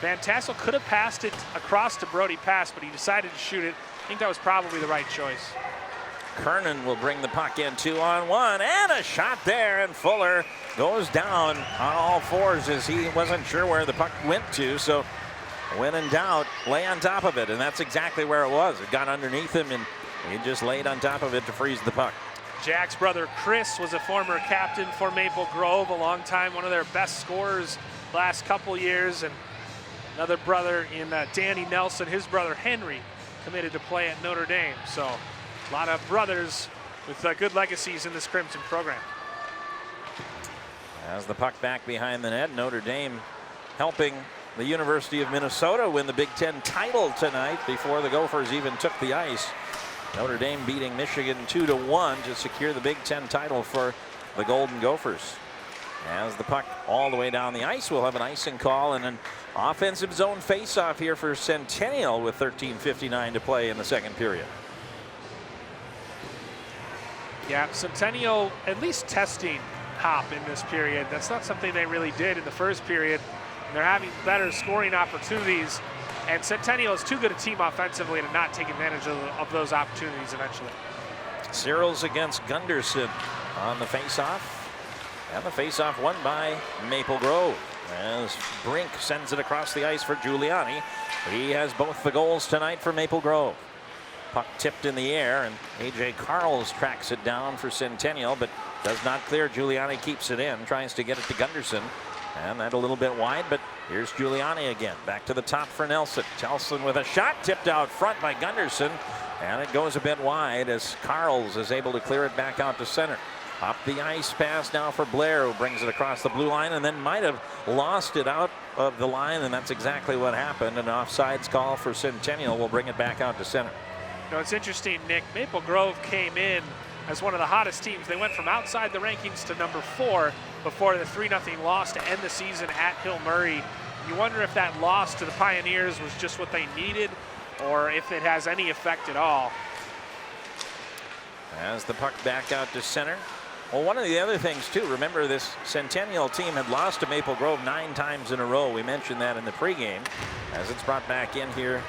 Van Tassel could have passed it across to Brody Pass, but he decided to shoot it. I think that was probably the right choice. Kernan will bring the puck in 2-on-1, and a shot there, and Fuller goes down on all fours as he wasn't sure where the puck went to, so when in doubt, lay on top of it, and that's exactly where it was. It got underneath him, and he just laid on top of it to freeze the puck. Jack's brother Chris was a former captain for Maple Grove, a long time, one of their best scorers last couple years, and another brother in Danny Nelson, his brother Henry, committed to play at Notre Dame. So a lot of brothers with good legacies in this Crimson program. As the puck back behind the net, Notre Dame helping the University of Minnesota win the Big Ten title tonight before the Gophers even took the ice. Notre Dame beating Michigan 2-1 to secure the Big Ten title for the Golden Gophers. As the puck all the way down the ice, we'll have an icing call and an offensive zone faceoff here for Centennial with 13:59 to play in the second period. Yeah, Centennial at least testing Hop in this period. That's not something they really did in the first period. And they're having better scoring opportunities, and Centennial is too good a team offensively to not take advantage of those opportunities eventually. Searles against Gunderson on the faceoff. And the faceoff won by Maple Grove as Brink sends it across the ice for Giuliani. He has both the goals tonight for Maple Grove. Puck tipped in the air, and A.J. Carls tracks it down for Centennial, but does not clear. Giuliani keeps it in, tries to get it to Gunderson. And that a little bit wide, but here's Giuliani again. Back to the top for Nelson. Telson with a shot tipped out front by Gunderson. And it goes a bit wide as Carls is able to clear it back out to center. Up the ice pass now for Blair, who brings it across the blue line and then might have lost it out of the line, and that's exactly what happened. An offsides call for Centennial will bring it back out to center. You know, it's interesting, Nick. Maple Grove came in as one of the hottest teams. They went from outside the rankings to number 4 before the 3-0 loss to end the season at Hill Murray. You wonder if that loss to the Pioneers was just what they needed or if it has any effect at all. As the puck back out to center. Well, one of the other things, too, remember this Centennial team had lost to Maple Grove 9 times in a row. We mentioned that in the pregame. As it's brought back in here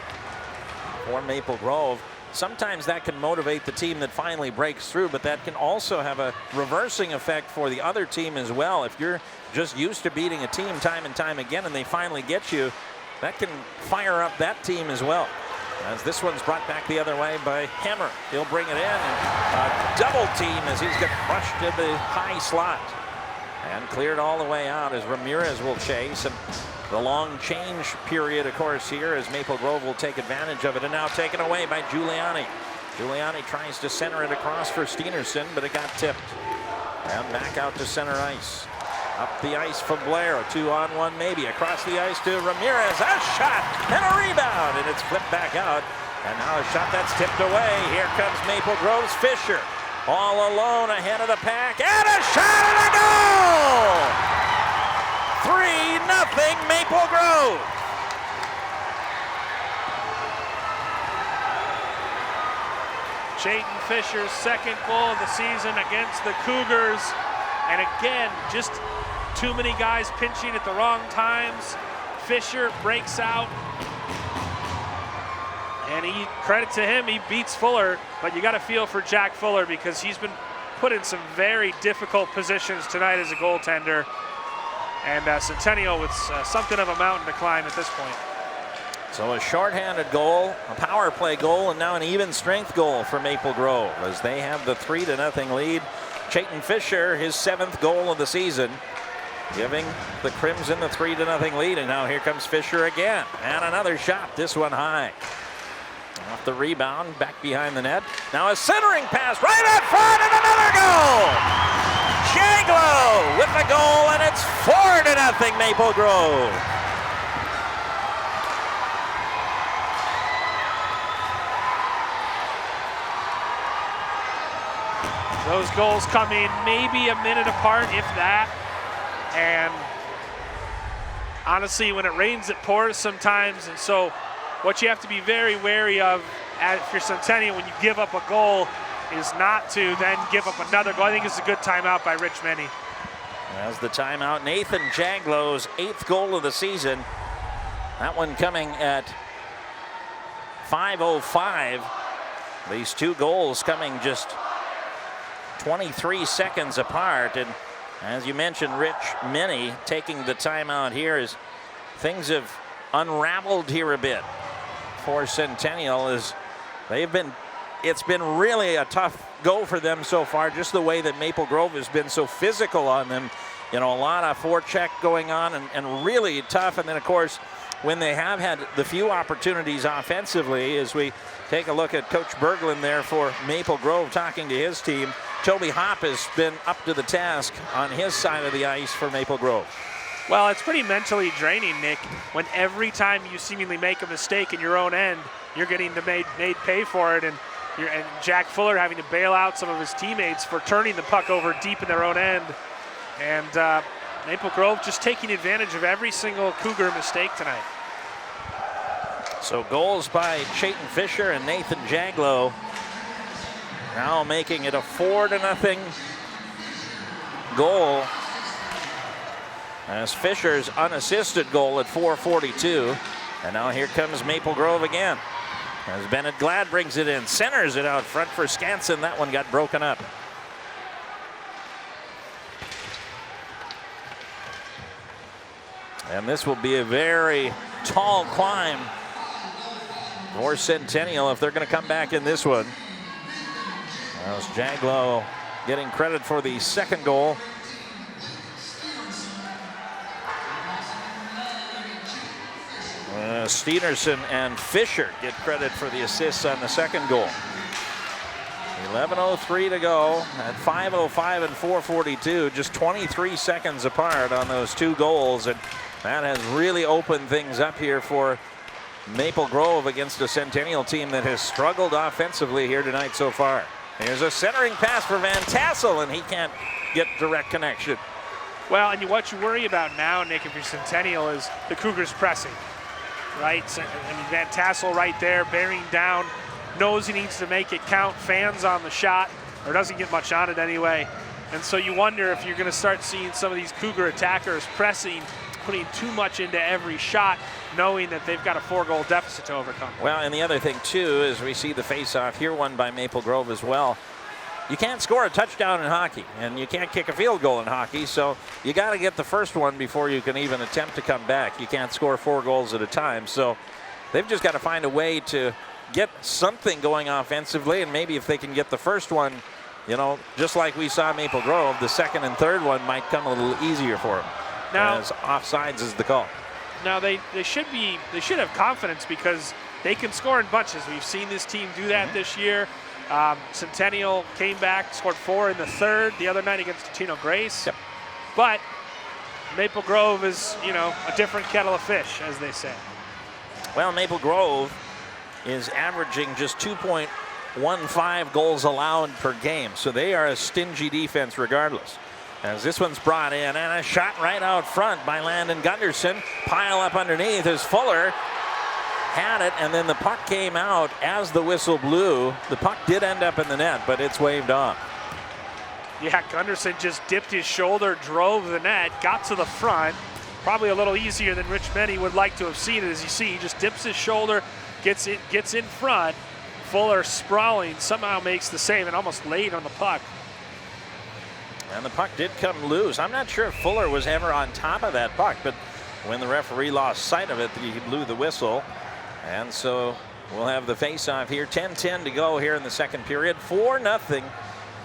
for Maple Grove, sometimes that can motivate the team that finally breaks through, but that can also have a reversing effect for the other team as well. If you're just used to beating a team time and time again and they finally get you, that can fire up that team as well. As this one's brought back the other way by Hemmer. He'll bring it in, and a double team as he's got crushed in the high slot. And cleared all the way out as Ramirez will chase. And the long change period, of course, here as Maple Grove will take advantage of it. And now taken away by Giuliani. Giuliani tries to center it across for Steenerson, but it got tipped. And back out to center ice. Up the ice for Blair, a 2-on-1 maybe. Across the ice to Ramirez, a shot and a rebound, and it's flipped back out. And now a shot that's tipped away. Here comes Maple Grove's Fisher. All alone ahead of the pack, and a shot and a goal! 3-0 Maple Grove. Chayton Fisher's second goal of the season against the Cougars. And again, just too many guys pinching at the wrong times. Fisher breaks out. And credit to him, he beats Fuller, but you got to feel for Jack Fuller because he's been put in some very difficult positions tonight as a goaltender. And Centennial with something of a mountain to climb at this point. So a shorthanded goal, a power play goal, and now an even strength goal for Maple Grove as they have the 3-0 lead. Chayton Fisher, his 7th goal of the season, giving the Crimson the 3-0 lead. And now here comes Fisher again, and another shot, this one high. Off the rebound, back behind the net. Now a centering pass right out front, and another goal! Jaglow with the goal, and it's 4-0 Maple Grove. Those goals come in maybe a minute apart, if that. And honestly, when it rains, it pours sometimes. And so what you have to be very wary of if you're Centennial when you give up a goal is not to then give up another goal. I think it's a good timeout by Rich Meny. As the timeout, Nathan Jaglow's 8th goal of the season. That one coming at 5:05. These two goals coming just 23 seconds apart. And as you mentioned, Rich Meny taking the timeout here as things have unraveled here a bit for Centennial as it's been really a tough go for them so far, just the way that Maple Grove has been so physical on them. You know, a lot of forecheck going on and really tough. And then, of course, when they have had the few opportunities offensively, as we take a look at Coach Berglund there for Maple Grove talking to his team, Toby Hopp has been up to the task on his side of the ice for Maple Grove. Well, it's pretty mentally draining, Nick, when every time you seemingly make a mistake in your own end, you're getting made pay for it. And Jack Fuller having to bail out some of his teammates for turning the puck over deep in their own end. And Maple Grove just taking advantage of every single Cougar mistake tonight. So goals by Chayton Fisher and Nathan Jaglow, now making it a 4-0 goal. As Fisher's unassisted goal at 4:42. And now here comes Maple Grove again. As Bennett Glad brings it in, centers it out front for Skansen. That one got broken up. And this will be a very tall climb for Centennial if they're going to come back in this one. As Jaglow getting credit for the 2nd goal. Steenerson and Fisher get credit for the assists on the 2nd goal. 11:03 to go at 5:05 and 4:42, just 23 seconds apart on those 2 goals, and that has really opened things up here for Maple Grove against a Centennial team that has struggled offensively here tonight so far. Here's a centering pass for Van Tassel, and he can't get direct connection. Well, and what you worry about now, Nick, if you're Centennial, is the Cougars pressing, right? I mean, Van Tassel right there, bearing down, knows he needs to make it count, fans on the shot, or doesn't get much on it anyway. And so you wonder if you're going to start seeing some of these Cougar attackers pressing, putting too much into every shot, knowing that they've got a 4-goal deficit to overcome. Well, and the other thing, too, is we see the face-off here won by Maple Grove as well. You can't score a touchdown in hockey, and you can't kick a field goal in hockey, so you got to get the first one before you can even attempt to come back. You can't score 4 goals at a time, so they've just got to find a way to get something going offensively, and maybe if they can get the first one, you know, just like we saw Maple Grove, the 2nd and 3rd one might come a little easier for them. Now, as offsides is the call. Now they should have confidence because they can score in bunches. We've seen this team do that this year. Centennial came back, scored 4 in the 3rd the other night against Tino Grace. Yep. But Maple Grove is, you know, a different kettle of fish, as they say. Well, Maple Grove is averaging just 2.15 goals allowed per game, so they are a stingy defense regardless. As this one's brought in, and a shot right out front by Landon Gunderson. Pile up underneath as Fuller had it, and then the puck came out as the whistle blew. The puck did end up in the net, but it's waved off. Yeah, Gunderson just dipped his shoulder, drove the net, got to the front. Probably a little easier than Rich Menny would like to have seen it. As you see, he just dips his shoulder, gets in front. Fuller sprawling, somehow makes the save and almost laid on the puck. And the puck did come loose. I'm not sure if Fuller was ever on top of that puck, but when the referee lost sight of it, he blew the whistle. And so we'll have the face-off here. 10-10 to go here in the second period. 4-0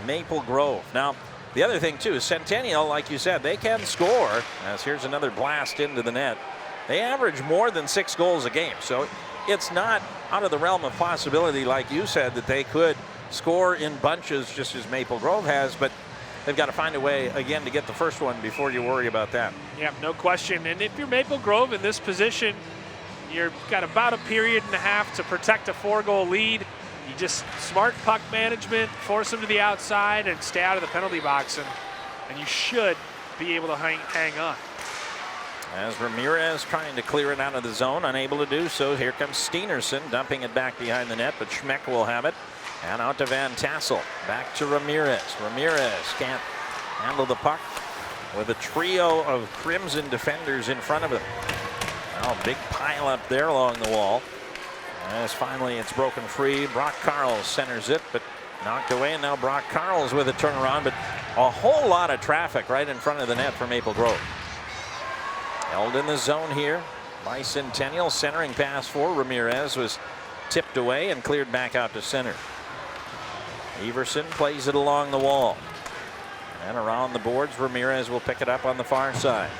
Maple Grove. Now, the other thing, too, is Centennial, like you said, they can score. As here's another blast into the net. They average more than 6 goals a game. So it's not out of the realm of possibility, like you said, that they could score in bunches just as Maple Grove has. But they've got to find a way, again, to get the first one before you worry about that. Yeah, no question. And if you're Maple Grove in this position, you've got about a period and a half to protect a 4-goal lead. You just smart puck management, force them to the outside, and stay out of the penalty box, and you should be able to hang on. As Ramirez trying to clear it out of the zone, unable to do so. Here comes Steenerson dumping it back behind the net, but Schmeck will have it. And out to Van Tassel. Back to Ramirez. Ramirez can't handle the puck with a trio of Crimson defenders in front of him. Now, big pile up there along the wall. As finally it's broken free. Brock Carls centers it, but knocked away. And now Brock Carls with a turnaround, but a whole lot of traffic right in front of the net for Maple Grove. Held in the zone here by Centennial. Centering pass for Ramirez was tipped away and cleared back out to center. Everson plays it along the wall. And around the boards, Ramirez will pick it up on the far side.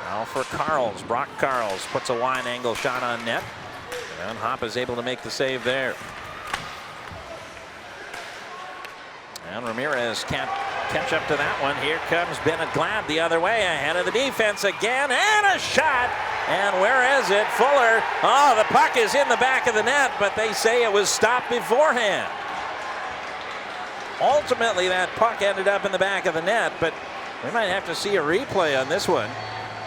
Now for Carls. Brock Carls puts a wide angle shot on net. And Hopp is able to make the save there. And Ramirez can't catch up to that one. Here comes Bennett Glad the other way, ahead of the defense again, and a shot. And where is it? Fuller. Oh, the puck is in the back of the net, but they say it was stopped beforehand. Ultimately, that puck ended up in the back of the net, but we might have to see a replay on this one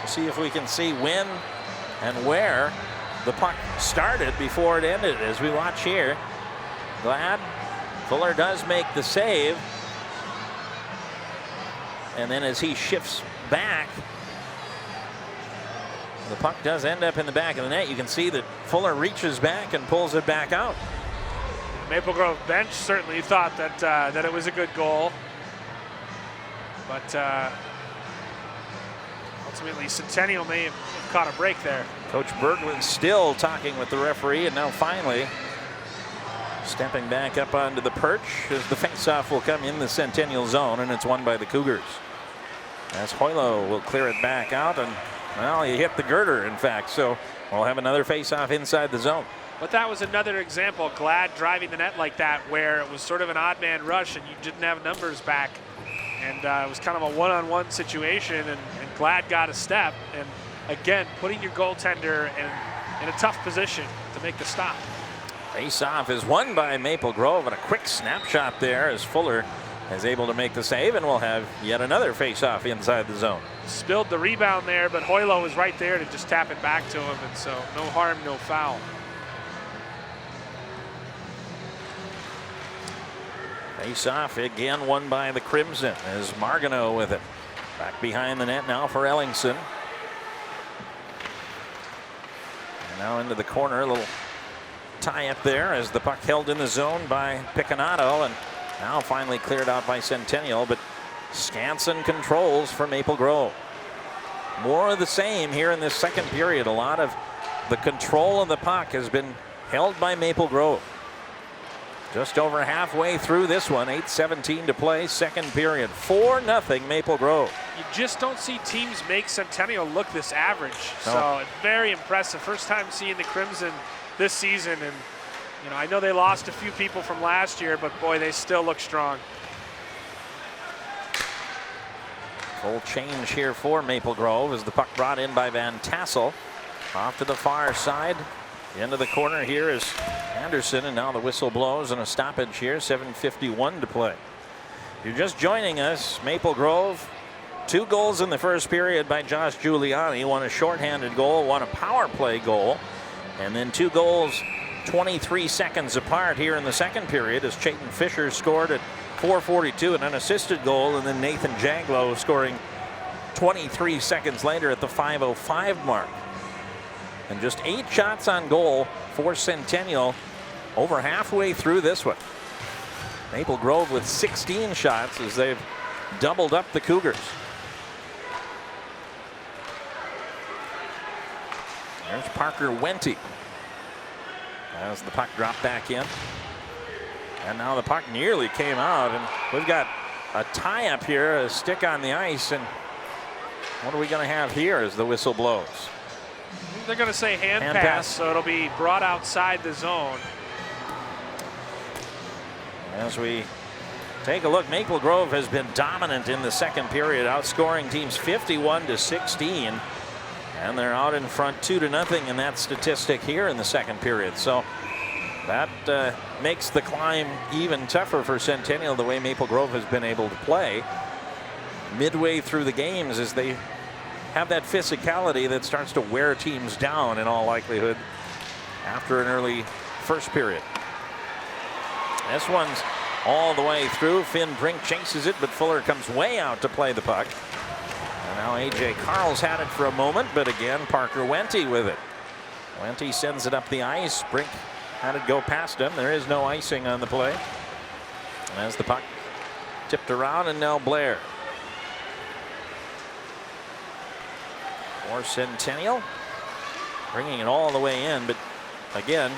to see if we can see when and where the puck started before it ended. As we watch here, Glad, Fuller does make the save, and then as he shifts back, the puck does end up in the back of the net. You can see that Fuller reaches back and pulls it back out. Maple Grove bench certainly thought that it was a good goal, but ultimately Centennial may have caught a break there. Coach Berglund still talking with the referee, and now finally stepping back up onto the perch as the faceoff will come in the Centennial zone, and it's won by the Cougars. As Hoylo will clear it back out, and well, he hit the girder, in fact, so we'll have another faceoff inside the zone. But that was another example, Glad driving the net like that, where it was sort of an odd man rush and you didn't have numbers back. And it was kind of a one-on-one situation, and Glad got a step. And again, putting your goaltender in a tough position to make the stop. Face-off is won by Maple Grove, and a quick snapshot there as Fuller is able to make the save, and we'll have yet another face-off inside the zone. Spilled the rebound there, but Hoylo was right there to just tap it back to him, and so no harm, no foul. Face-off again won by the Crimson as Margano with it. Back behind the net now for Ellingson. And now into the corner, a little tie up there as the puck held in the zone by Picconato, and now finally cleared out by Centennial, but Scanson controls for Maple Grove. More of the same here in this second period. A lot of the control of the puck has been held by Maple Grove. Just over halfway through this one, 8:17 to play, second period. 4-0 Maple Grove. You just don't see teams make Centennial look this average. No. So it's very impressive. First time seeing the Crimson this season, and you know, I know they lost a few people from last year, but boy, they still look strong. Full change here for Maple Grove as the puck brought in by Van Tassel. Off to the far side. Into the corner here is Anderson, and now the whistle blows and a stoppage here. 7:51 to play. If you're just joining us, Maple Grove, 2 goals in the first period by Josh Giuliani. One a shorthanded goal, one a power play goal, and then 2 goals 23 seconds apart here in the second period as Chayton Fisher scored at 4:42, an unassisted goal, and then Nathan Jaglow scoring 23 seconds later at the 5:05 mark. And just 8 shots on goal for Centennial over halfway through this one. Maple Grove with 16 shots as they've doubled up the Cougars. There's Parker Wente as the puck dropped back in. And now the puck nearly came out, and we've got a tie up here, a stick on the ice, and what are we going to have here as the whistle blows? They're going to say hand pass, so it'll be brought outside the zone. As we take a look, Maple Grove has been dominant in the second period, outscoring teams 51-16. And they're out in front 2-0 in that statistic here in the second period. So that makes the climb even tougher for Centennial, the way Maple Grove has been able to play midway through the games, as they have that physicality that starts to wear teams down in all likelihood after an early first period. This one's all the way through. Finn Brink chases it, but Fuller comes way out to play the puck. And now A.J. Carl's had it for a moment, but again, Parker Wente with it. Wente sends it up the ice. Brink had it go past him. There is no icing on the play. And as the puck tipped around, and now Blair. For Centennial. Bringing it all the way in, but again,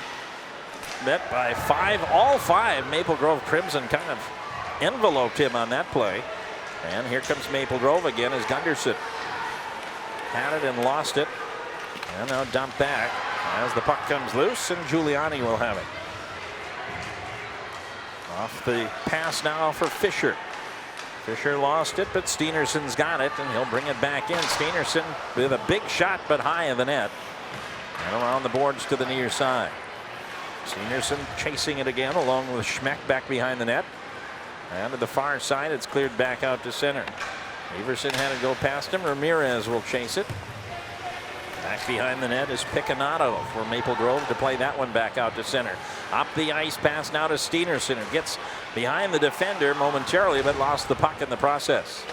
met by 5. All 5 Maple Grove Crimson kind of enveloped him on that play. And here comes Maple Grove again as Gunderson had it and lost it. And now dumped back as the puck comes loose, and Giuliani will have it. Off the pass now for Fisher. Fisher lost it, but Steenerson's got it, and he'll bring it back in. Steenerson with a big shot, but high of the net. And around the boards to the near side. Steenerson chasing it again along with Schmeck back behind the net. And to the far side, it's cleared back out to center. Everson had to go past him. Ramirez will chase it. Back behind the net is Picanato for Maple Grove to play that one back out to center. Up the ice pass now to Steenerson, who gets behind the defender momentarily, but lost the puck in the process.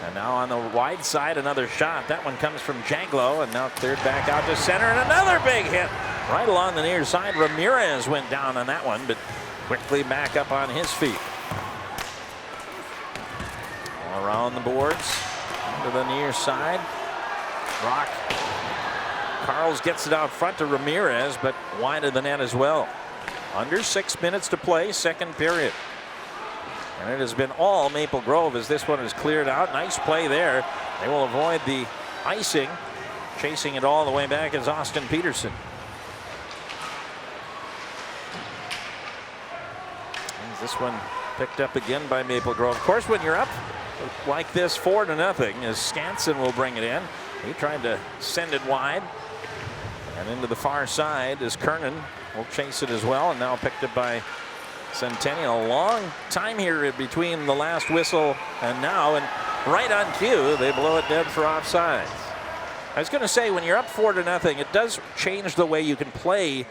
And now on the wide side, another shot. That one comes from Jaglow, and now cleared back out to center, and another big hit right along the near side. Ramirez went down on that one, but quickly back up on his feet. Around the boards to the near side. Brock Carls gets it out front to Ramirez, but wide of the net as well. Under 6 minutes to play, second period. And it has been all Maple Grove as this one is cleared out. Nice play there. They will avoid the icing. Chasing it all the way back is Austin Peterson. And this one picked up again by Maple Grove. Of course, when you're up like this 4-0, as Skansen will bring it in. He tried to send it wide. And into the far side is Kernan. Will chase it as well, and now picked up by Centennial. Long time here between the last whistle and now, and right on cue, they blow it dead for offsides. I was going to say, when you're up 4-0, it does change the way you can play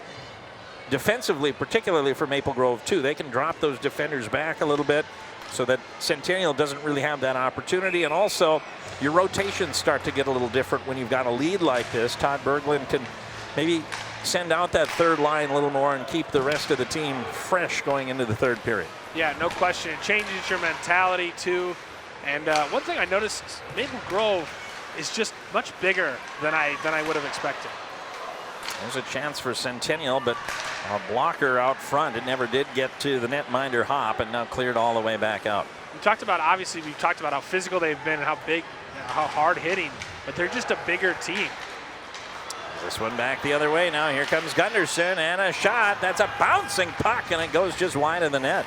defensively, particularly for Maple Grove too. They can drop those defenders back a little bit so that Centennial doesn't really have that opportunity. And also, your rotations start to get a little different when you've got a lead like this. Todd Berglund can maybe send out that third line a little more and keep the rest of the team fresh going into the third period. Yeah, no question. It changes your mentality too. And one thing I noticed, Maple Grove is just much bigger than I would have expected. There's a chance for Centennial, but a blocker out front. It never did get to the netminder Hop, and now cleared all the way back out. We talked about, obviously, we talked about how physical they've been and how big, how hard hitting, but they're just a bigger team. This one back the other way now. Here comes Gunderson, and a shot. That's a bouncing puck, and it goes just wide of the net.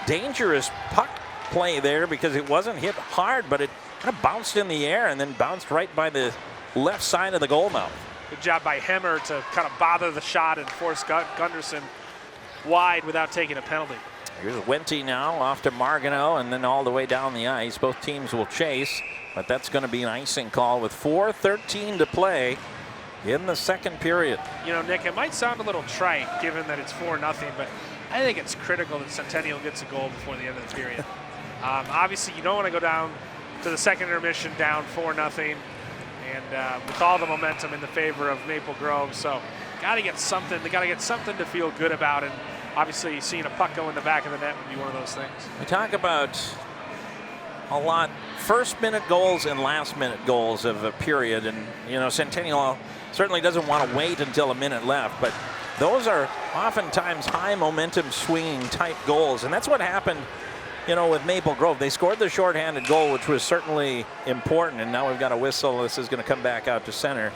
Dangerous puck play there because it wasn't hit hard, but it kind of bounced in the air and then bounced right by the left side of the goal mouth. Good job by Hemmer to kind of bother the shot and force Gunderson wide without taking a penalty. Here's Wente now off to Margano and then all the way down the ice. Both teams will chase, but that's going to be an icing call with 4:13 to play in the second period. You know, Nick, it might sound a little trite given that it's 4-0, but I think it's critical that Centennial gets a goal before the end of the period. Obviously, you don't want to go down to the second intermission down 4-0, and with all the momentum in the favor of Maple Grove. So got to get something. They got to get something to feel good about, and obviously seeing a puck go in the back of the net would be one of those things. We talk about a lot first-minute goals and last-minute goals of a period, and you know Centennial certainly doesn't want to wait until a minute left, but those are oftentimes high momentum swinging type goals, and that's what happened, you know, with Maple Grove. They scored the shorthanded goal, which was certainly important, and now we've got a whistle. This is going to come back out to center.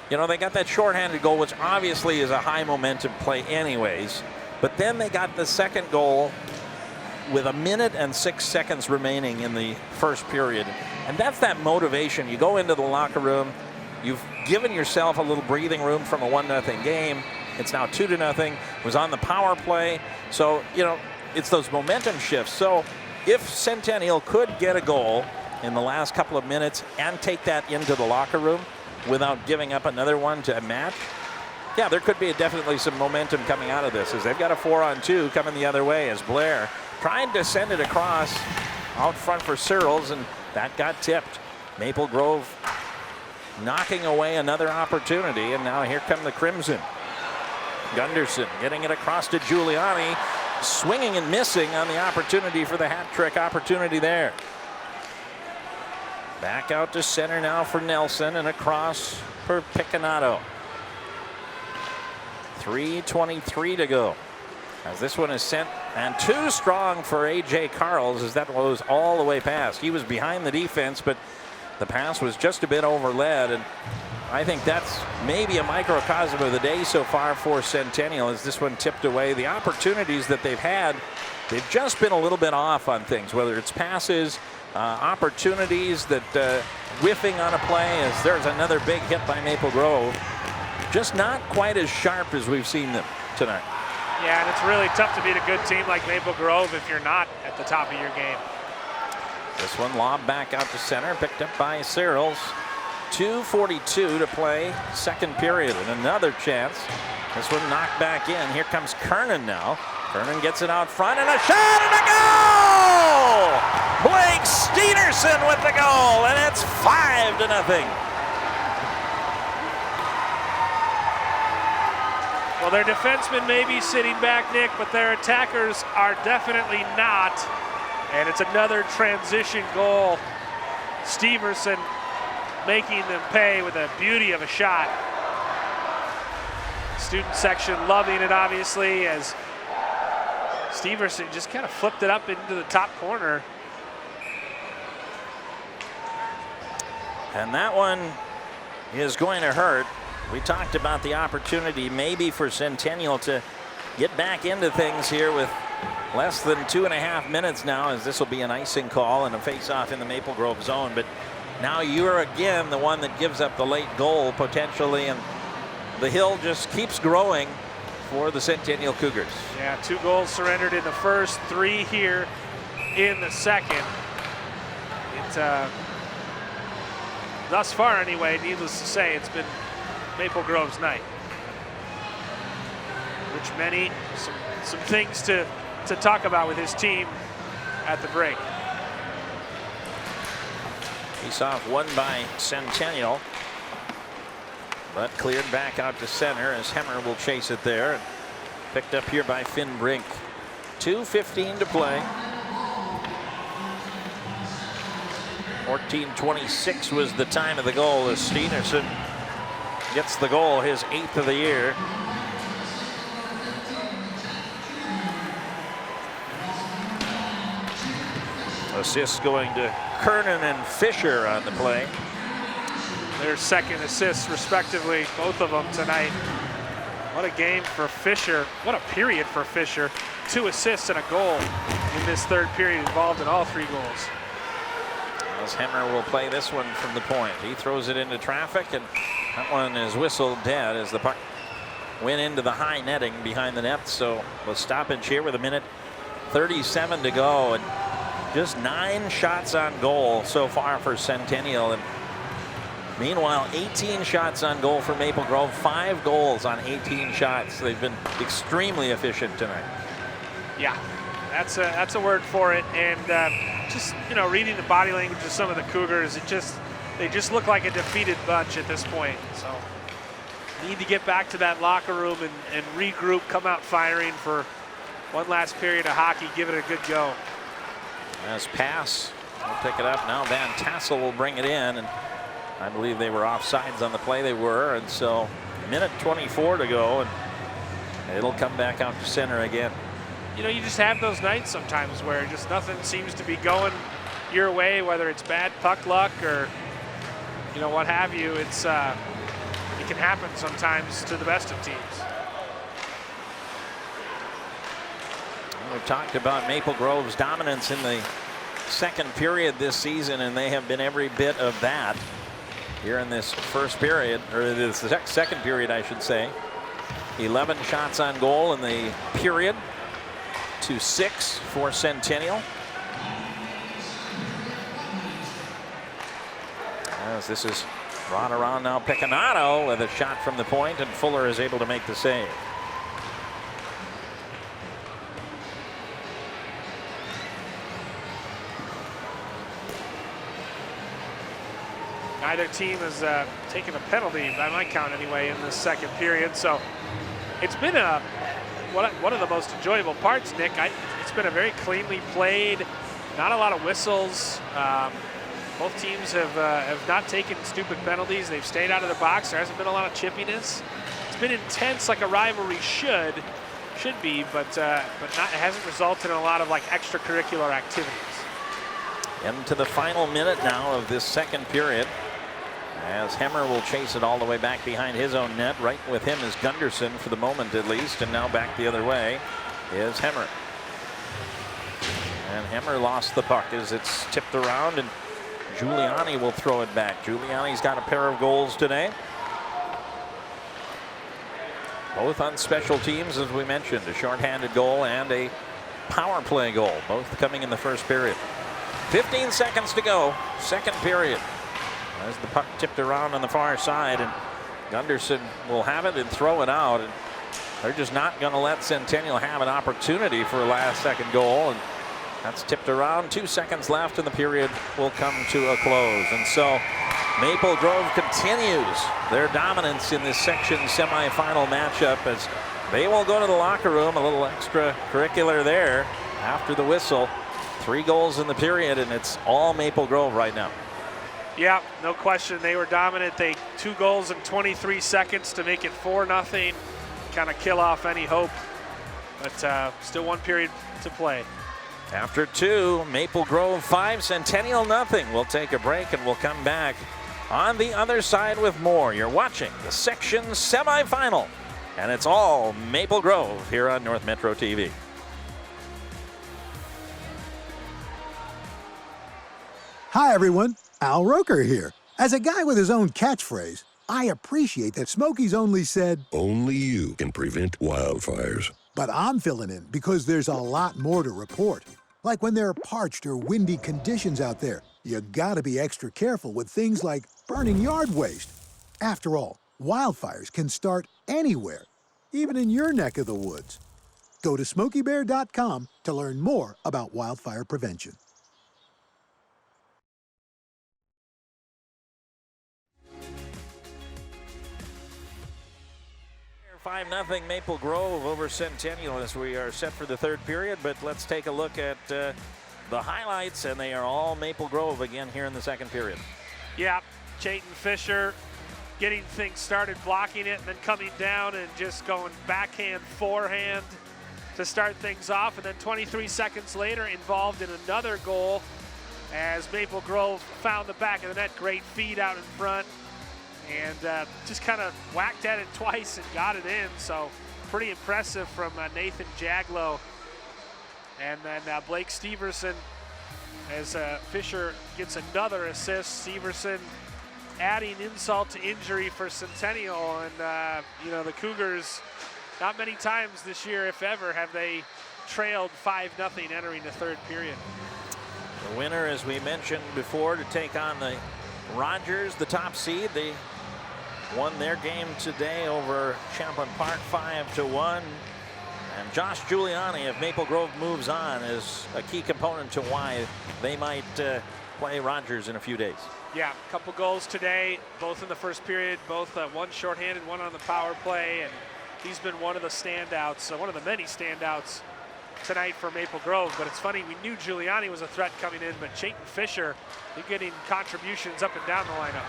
You know, they got that shorthanded goal, which obviously is a high momentum play anyways, but then they got the second goal with 1 minute and 6 seconds remaining in the first period, and that's that motivation. You go into the locker room, you've given yourself a little breathing room from a 1-0 game. It's now 2-0. It was on the power play. So, you know, it's those momentum shifts. So if Centennial could get a goal in the last couple of minutes and take that into the locker room without giving up another one to match, yeah, there could be definitely some momentum coming out of this, as they've got a 4-on-2 coming the other way as Blair trying to send it across out front for Searles, and that got tipped. Maple Grove knocking away another opportunity, and now here come the Crimson. Gunderson getting it across to Giuliani, swinging and missing on the opportunity for the hat trick opportunity there. Back out to center now for Nelson, and across for Picconato. 3:23 to go as this one is sent, and too strong for A.J. Carls as that was all the way past. He was behind the defense, but the pass was just a bit overled, and I think that's maybe a microcosm of the day so far for Centennial as this one tipped away. The opportunities that they've had, they've just been a little bit off on things, whether it's passes, opportunities that whiffing on a play, as there's another big hit by Maple Grove. Just not quite as sharp as we've seen them tonight. Yeah, and it's really tough to beat a good team like Maple Grove if you're not at the top of your game. This one lobbed back out to center, picked up by Searles. 2:42 to play, second period, and another chance. This one knocked back in. Here comes Kernan now. Kernan gets it out front, and a shot and a goal! Blake Steenerson with the goal, and it's 5-0. Well, their defensemen may be sitting back, Nick, but their attackers are definitely not. And it's another transition goal. Steverson making them pay with a beauty of a shot. Student section loving it, obviously, as Steverson just kind of flipped it up into the top corner. And that one is going to hurt. We talked about the opportunity maybe for Centennial to get back into things here with less than 2.5 minutes now, as this will be an icing call and a face-off in the Maple Grove zone. But now you're again the one that gives up the late goal potentially, and the hill just keeps growing for the Centennial Cougars. Yeah, 2 goals surrendered in the first, 3 here in the second. Thus far anyway, needless to say, it's been Maple Grove's night. Rich Many, some things to talk about with his team at the break. Face-off won by Centennial, but cleared back out to center as Hemmer will chase it there. And picked up here by Finn Brink. 2:15 to play. 14:26 was the time of the goal as Steenerson gets the goal, his 8th of the year. Assists going to Kernan and Fisher on the play. Their second assists respectively, both of them tonight. What a game for Fisher. What a period for Fisher. 2 assists and a goal in this third period, involved in all 3 goals. As Hemmer will play this one from the point. He throws it into traffic, and that one is whistled dead as the puck went into the high netting behind the net. So a stoppage here with 1:37 to go, and just 9 shots on goal so far for Centennial. And Meanwhile, 18 shots on goal for Maple Grove, 5 goals on 18 shots. They've been extremely efficient tonight. Yeah, that's a word for it. And just, you know, reading the body language of some of the Cougars, they just look like a defeated bunch at this point. So need to get back to that locker room and regroup, come out firing for one last period of hockey, give it a good go. As pass, will pick it up now. Van Tassel will bring it in, and I believe they were offsides on the play. They were, and so minute 24 to go, and it'll come back out to center again. You know, you just have those nights sometimes where just nothing seems to be going your way, whether it's bad puck luck or, you know, what have you. It's it can happen sometimes to the best of teams. We've talked about Maple Grove's dominance in the second period this season, and they have been every bit of that here in this first period, or this second period, I should say. 11 shots on goal in the period to 6 for Centennial. As this is brought around now, Picanato with a shot from the point, and Fuller is able to make the save. Neither team has taken a penalty, by my count anyway, in the second period. So it's been one of the most enjoyable parts, Nick. It's been a very cleanly played, not a lot of whistles. Both teams have not taken stupid penalties. They've stayed out of the box. There hasn't been a lot of chippiness. It's been intense, like a rivalry should be, but it hasn't resulted in a lot of like extracurricular activities. Into the final minute now of this second period, as Hemmer will chase it all the way back behind his own net. Right with him is Gunderson for the moment at least, and now back the other way is Hemmer. And Hemmer lost the puck as it's tipped around, and Giuliani will throw it back. Giuliani's got a pair of goals today. Both on special teams, as we mentioned, a shorthanded goal and a power play goal, both coming in the first period. 15 seconds to go, second period. As the puck tipped around on the far side, and Gunderson will have it and throw it out. And they're just not going to let Centennial have an opportunity for a last-second goal. And that's tipped around. 2 seconds left, and the period will come to a close. And so Maple Grove continues their dominance in this section semifinal matchup as they will go to the locker room. A little extracurricular there after the whistle. 3 goals in the period, and it's all Maple Grove right now. Yeah, no question. They were dominant. 2 goals in 23 seconds to make it 4-0. Kind of kill off any hope, but still 1 period to play. After 2, Maple Grove 5, Centennial nothing. We'll take a break and we'll come back on the other side with more. You're watching the section semifinal, and it's all Maple Grove here on North Metro TV. Hi, everyone. Al Roker here. As a guy with his own catchphrase, I appreciate that Smokey's only said, "Only you can prevent wildfires." But I'm filling in because there's a lot more to report. Like when there are parched or windy conditions out there, you gotta be extra careful with things like burning yard waste. After all, wildfires can start anywhere, even in your neck of the woods. Go to SmokeyBear.com to learn more about wildfire prevention. 5-0 Maple Grove over Centennial as we are set for the third period, but let's take a look at the highlights, and they are all Maple Grove again here in the second period. Yeah, Chayton Fisher getting things started, blocking it, and then coming down and just going backhand, forehand to start things off, and then 23 seconds later involved in another goal as Maple Grove found the back of the net. Great feed out in front, and just kind of whacked at it twice and got it in. So pretty impressive from Nathan Jaglow. And then Blake Steverson, as Fisher gets another assist. Steverson adding insult to injury for Centennial. And, you know, the Cougars, not many times this year, if ever, have they trailed 5-0 entering the third period. The winner, as we mentioned before, to take on the Rogers, the top seed, they won their game today over Champlain Park 5-1. And Josh Giuliani of Maple Grove moves on is a key component to why they might play Rogers in a few days. Yeah, a couple goals today, both in the first period, both one shorthanded, one on the power play, and he's been one of the standouts, one of the many standouts tonight for Maple Grove. But it's funny, we knew Giuliani was a threat coming in, but Chayton Fisher, they're getting contributions up and down the lineup.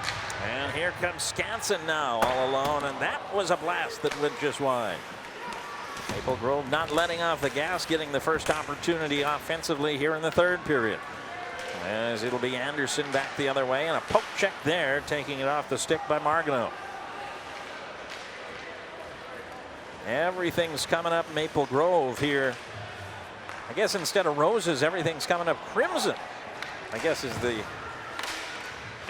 And here comes Scanson now, all alone, and that was a blast that went just wide. Maple Grove not letting off the gas, getting the first opportunity offensively here in the third period. As it'll be Anderson back the other way, and a poke check there, taking it off the stick by Margano. Everything's coming up Maple Grove here. I guess instead of roses, everything's coming up crimson. I guess is the...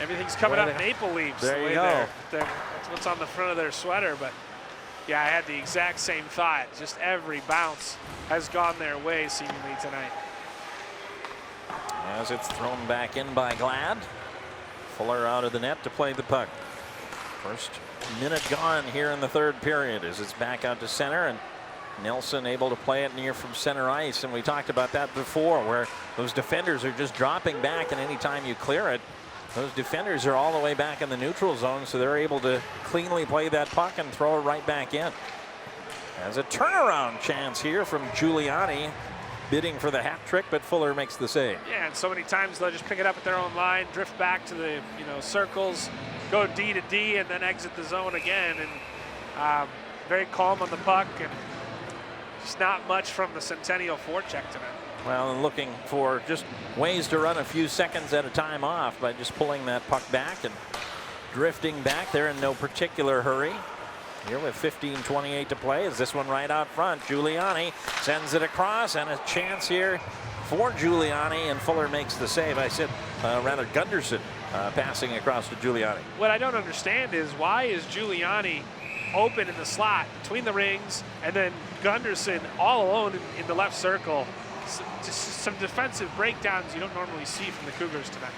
Everything's coming up maple leaves. There you go. That's what's on the front of their sweater, but yeah, I had the exact same thought. Just every bounce has gone their way seemingly tonight. As it's thrown back in by Glad. Fuller out of the net to play the puck. First minute gone here in the third period as it's back out to center, and Nelson able to play it near from center ice. And we talked about that before, where those defenders are just dropping back, and anytime you clear it, those defenders are all the way back in the neutral zone, so they're able to cleanly play that puck and throw it right back in. As a turnaround chance here from Giuliani, bidding for the hat trick, but Fuller makes the save. Yeah, and so many times they'll just pick it up at their own line, drift back to the circles, go D to D, and then exit the zone again. And very calm on the puck, and just not much from the Centennial forecheck tonight. Well, and looking for just ways to run a few seconds at a time off by just pulling that puck back and drifting back there in no particular hurry. Here with 15:28 to play is this one right out front. Giuliani sends it across, and a chance here for Giuliani, and Fuller makes the save. I said rather Gunderson passing across to Giuliani. What I don't understand is why is Giuliani open in the slot between the rings, and then Gunderson all alone in the left circle. Just some defensive breakdowns you don't normally see from the Cougars tonight.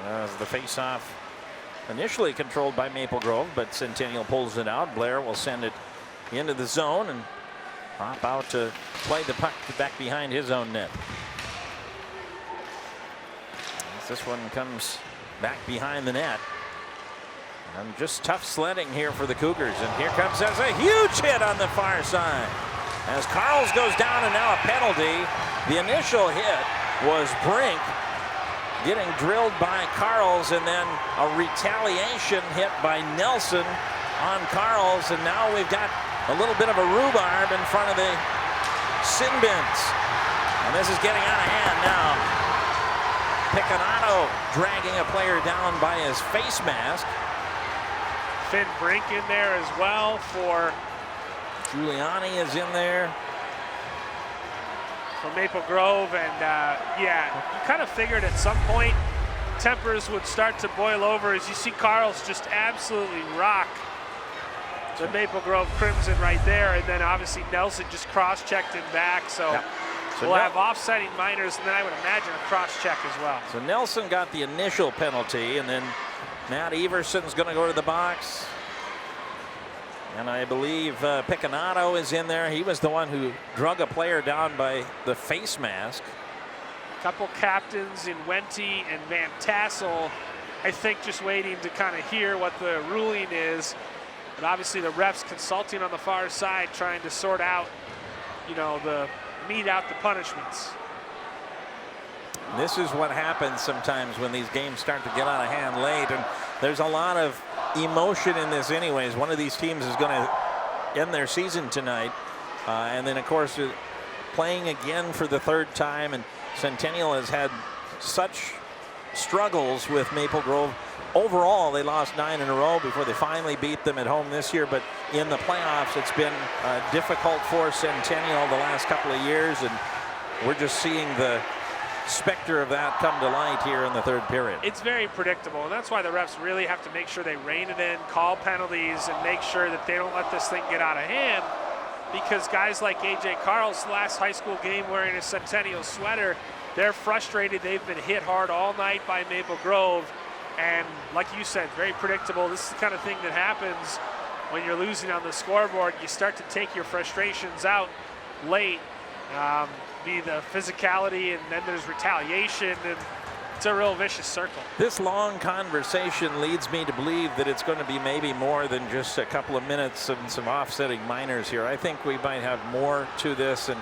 As the face-off initially controlled by Maple Grove, but Centennial pulls it out. Blair will send it into the zone and pop out to play the puck back behind his own net. As this one comes back behind the net. And just tough sledding here for the Cougars. And here comes as a huge hit on the far side. As Carls goes down, and now a penalty. The initial hit was Brink getting drilled by Carls, and then a retaliation hit by Nelson on Carls, and now we've got a little bit of a rhubarb in front of the sin bins. And this is getting out of hand now. Picanato dragging a player down by his face mask. Finn Brink in there as well for Giuliani is in there for Maple Grove, and yeah, you kind of figured at some point tempers would start to boil over as you see Carls just absolutely rock the Maple Grove Crimson right there, and then obviously Nelson just cross-checked him back, so, yep. We'll have offsetting minors, and then I would imagine a cross-check as well. So Nelson got the initial penalty, and then Matt Everson's going to go to the box. And I believe Picanato is in there. He was the one who drug a player down by the face mask. A couple captains in Wente and Van Tassel, I think, just waiting to kind of hear what the ruling is. But obviously the refs consulting on the far side, trying to sort out, mete out the punishments. This is what happens sometimes when these games start to get out of hand late, and there's a lot of emotion in this anyways. One of these teams is going to end their season tonight, and then of course playing again for the third time, and Centennial has had such struggles with Maple Grove. Overall, they lost 9 in a row before they finally beat them at home this year, but in the playoffs it's been difficult for Centennial the last couple of years, and we're just seeing the specter of that come to light here in the third period. It's very predictable, and that's why the refs really have to make sure they rein it in, call penalties, and make sure that they don't let this thing get out of hand, because guys like A.J. Carl's last high school game wearing a Centennial sweater, they're frustrated. They've been hit hard all night by Maple Grove, And like you said, very predictable. This is the kind of thing that happens when you're losing on the scoreboard. You start to take your frustrations out late, be the physicality, and then there's retaliation, and it's a real vicious circle. This long conversation leads me to believe that it's going to be maybe more than just a couple of minutes and some offsetting minors here. I think we might have more to this, and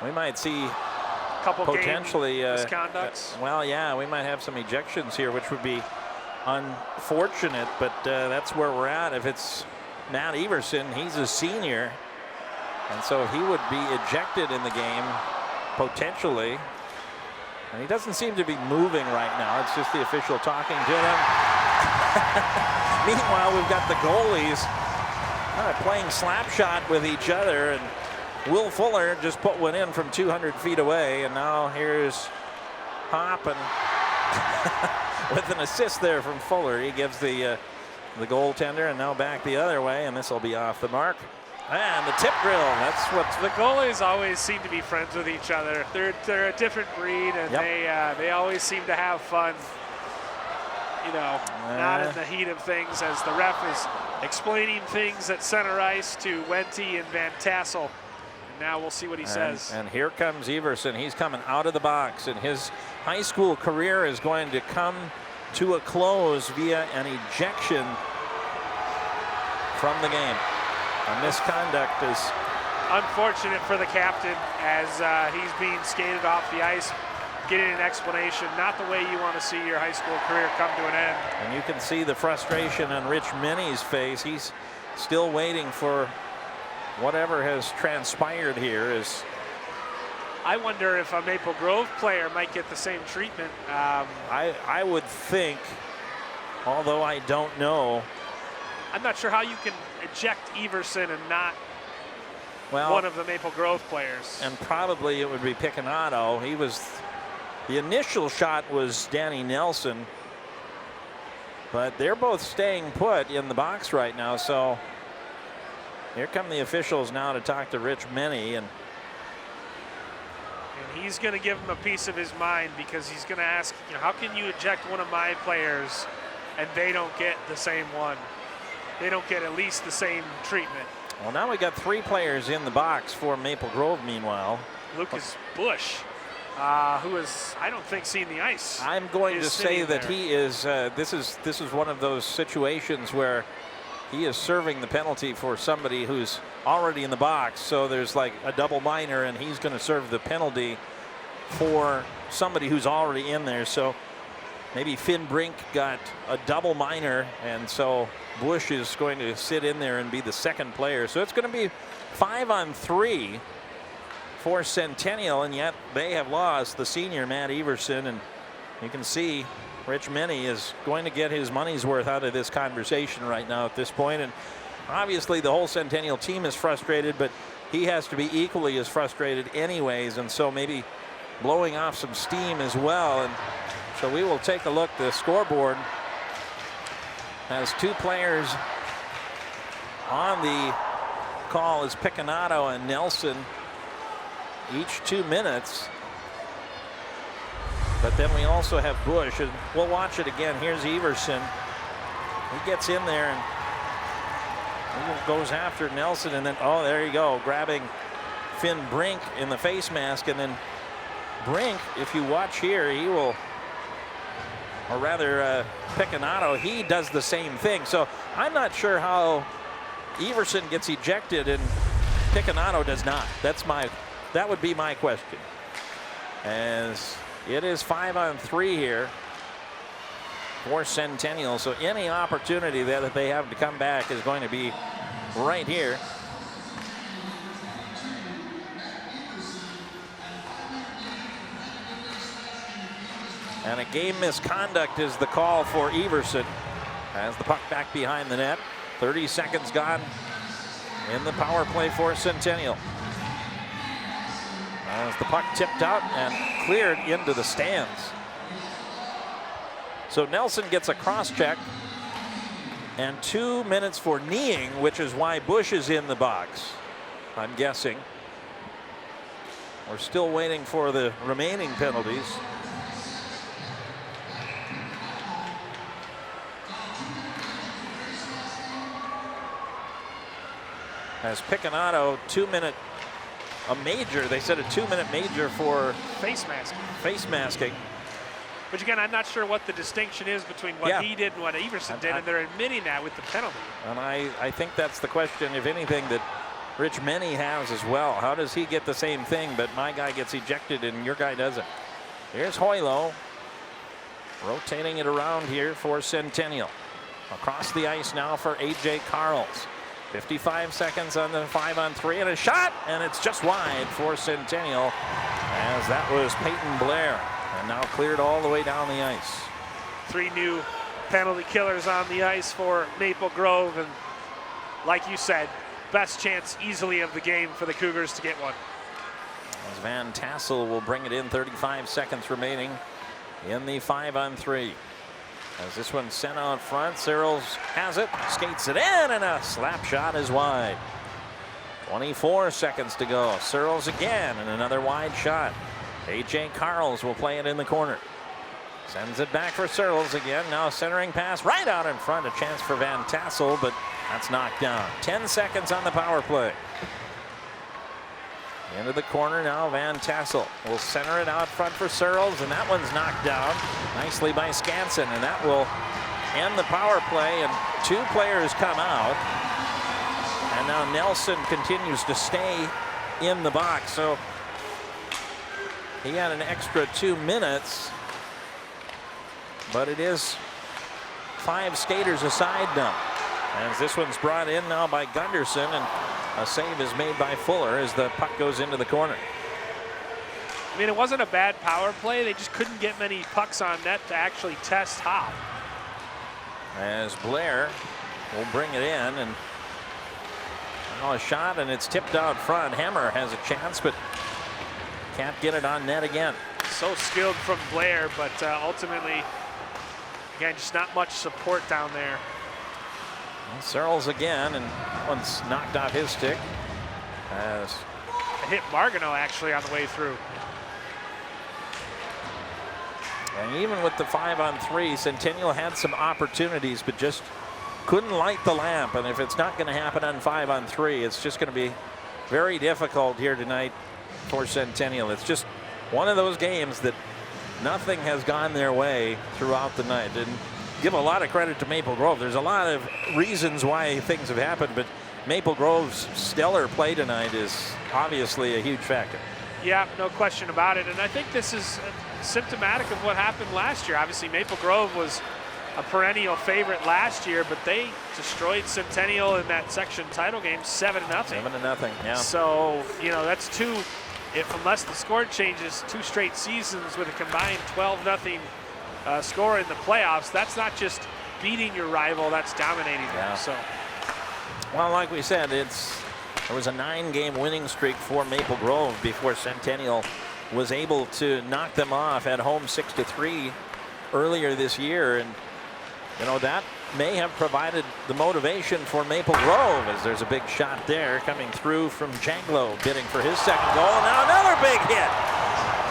we might see couple potentially misconducts. Well, yeah, we might have some ejections here, which would be unfortunate, but that's where we're at. If it's Matt Everson, he's a senior, and so he would be ejected in the game potentially. And he doesn't seem to be moving right now. It's just the official talking to him. Meanwhile, we've got the goalies kind of playing slap shot with each other, and Will Fuller just put one in from 200 feet away, and now here's Hop, and with an assist there from Fuller, he gives the goaltender, and now back the other way, and this will be off the mark. And the tip drill, that's what the goalies always seem to be friends with each other. They're a different breed, and they always seem to have fun. You know, not in the heat of things, as the ref is explaining things at center ice to Wente and Van Tassel. And now we'll see what he says. And here comes Everson. He's coming out of the box, and his high school career is going to come to a close via an ejection from the game. A misconduct is unfortunate for the captain, as he's being skated off the ice, getting an explanation. Not the way you want to see your high school career come to an end. And you can see the frustration on Rich Minnie's face. He's still waiting for whatever has transpired here. I wonder if a Maple Grove player might get the same treatment. I would think, although I don't know. I'm not sure how you can eject Everson and not one of the Maple Grove players. And probably it would be Picanato. The initial shot was Danny Nelson, but they're both staying put in the box right now. So here come the officials now to talk to Rich Minnie, and he's going to give him a piece of his mind, because he's going to ask, how can you eject one of my players and they don't get the same one? They don't get at least the same treatment. Well, now we got 3 players in the box for Maple Grove. Meanwhile, Lucas Bush, who is, I don't think, seen the ice. I'm going to say that he is. This is one of those situations where he is serving the penalty for somebody who's already in the box. So there's like a double minor, and he's going to serve the penalty for somebody who's already in there. So maybe Finn Brink got a double minor, and so Bush is going to sit in there and be the second player. So it's going to be 5-on-3 for Centennial, and yet they have lost the senior Matt Everson, and you can see Rich Minnie is going to get his money's worth out of this conversation right now at this point. And obviously the whole Centennial team is frustrated, but he has to be equally as frustrated anyways, and so maybe blowing off some steam as well. And so we will take a look. The scoreboard has 2 players on the call, as Picanato and Nelson, each 2 minutes. But then we also have Bush, and we'll watch it again. Here's Everson. He gets in there and he goes after Nelson, and then, oh, there you go, grabbing Finn Brink in the face mask. And then Brink, if you watch here, he will, or rather Picanato, he does the same thing. So I'm not sure how Everson gets ejected and Picanato does not. That would be my question. As it is 5-on-3 here for Centennial. So any opportunity that they have to come back is going to be right here. And a game misconduct is the call for Everson. Has the puck back behind the net. 30 seconds gone in the power play for Centennial. As the puck tipped out and cleared into the stands. So Nelson gets a cross check and 2 minutes for kneeing, which is why Bush is in the box, I'm guessing. We're still waiting for the remaining penalties. As Picanato, 2-minute, a major. They said a 2-minute major for face masking. Face masking. Which again, I'm not sure what the distinction is between what he did and what Everson did, and they're admitting that with the penalty. And I think that's the question, if anything, that Rich Menny has as well. How does he get the same thing, but my guy gets ejected and your guy doesn't? Here's Hoylo rotating it around here for Centennial. Across the ice now for A.J. Carls. 55 seconds on the 5-on-3 and a shot, and it's just wide for Centennial, as that was Peyton Blair, and now cleared all the way down the ice. 3 new penalty killers on the ice for Maple Grove, and like you said, best chance easily of the game for the Cougars to get one. As Van Tassel will bring it in, 35 seconds remaining in the 5-on-3. As this one sent out front, Searles has it, skates it in, and a slap shot is wide. 24 seconds to go. Searles again, and another wide shot. A.J. Carls will play it in the corner. Sends it back for Searles again. Now centering pass right out in front. A chance for Van Tassel, but that's knocked down. 10 seconds on the power play. Into the corner now, Van Tassel will center it out front for Searles, and that one's knocked down nicely by Skansen, and that will end the power play, and 2 players come out. And now Nelson continues to stay in the box, so he had an extra 2 minutes, but it is 5 skaters aside now. As this one's brought in now by Gunderson, and a save is made by Fuller as the puck goes into the corner. I mean, it wasn't a bad power play. They just couldn't get many pucks on net to actually test how. As Blair will bring it in, and now a shot, and it's tipped out front. Hammer has a chance, but can't get it on net again. So skilled from Blair, but ultimately, again, just not much support down there. Searles again, and once knocked off his stick. As it hit Margano actually on the way through. And even with the 5-on-3, Centennial had some opportunities, but just couldn't light the lamp. And if it's not going to happen on 5-on-3, it's just going to be very difficult here tonight for Centennial. It's just one of those games that nothing has gone their way throughout the night. And give a lot of credit to Maple Grove. There's a lot of reasons why things have happened, but Maple Grove's stellar play tonight is obviously a huge factor. Yeah, no question about it. And I think this is symptomatic of what happened last year. Obviously, Maple Grove was a perennial favorite last year, but they destroyed Centennial in that section title game 7-0. 7-0, yeah. So, you know, that's unless the score changes, 2 straight seasons with a combined 12-0 score in the playoffs. That's not just beating your rival, that's dominating them. So, well, like we said, there was a 9-game winning streak for Maple Grove before Centennial was able to knock them off at home 6-3 earlier this year, and you know that may have provided the motivation for Maple Grove, as there's a big shot there coming through from Janglo, bidding for his second goal. Now another big hit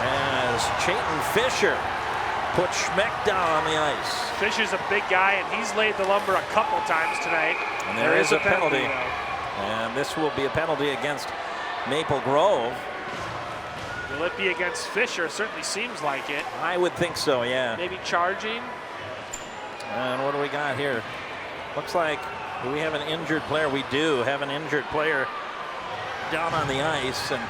as Chayton Fisher put Schmeck down on the ice. Fisher's a big guy, and he's laid the lumber a couple times tonight. And there is a penalty. And this will be a penalty against Maple Grove. Will it be against Fisher? Certainly seems like it. I would think so, yeah. Maybe charging. And what do we got here? Looks like, do we have an injured player? We do have an injured player down on the ice, and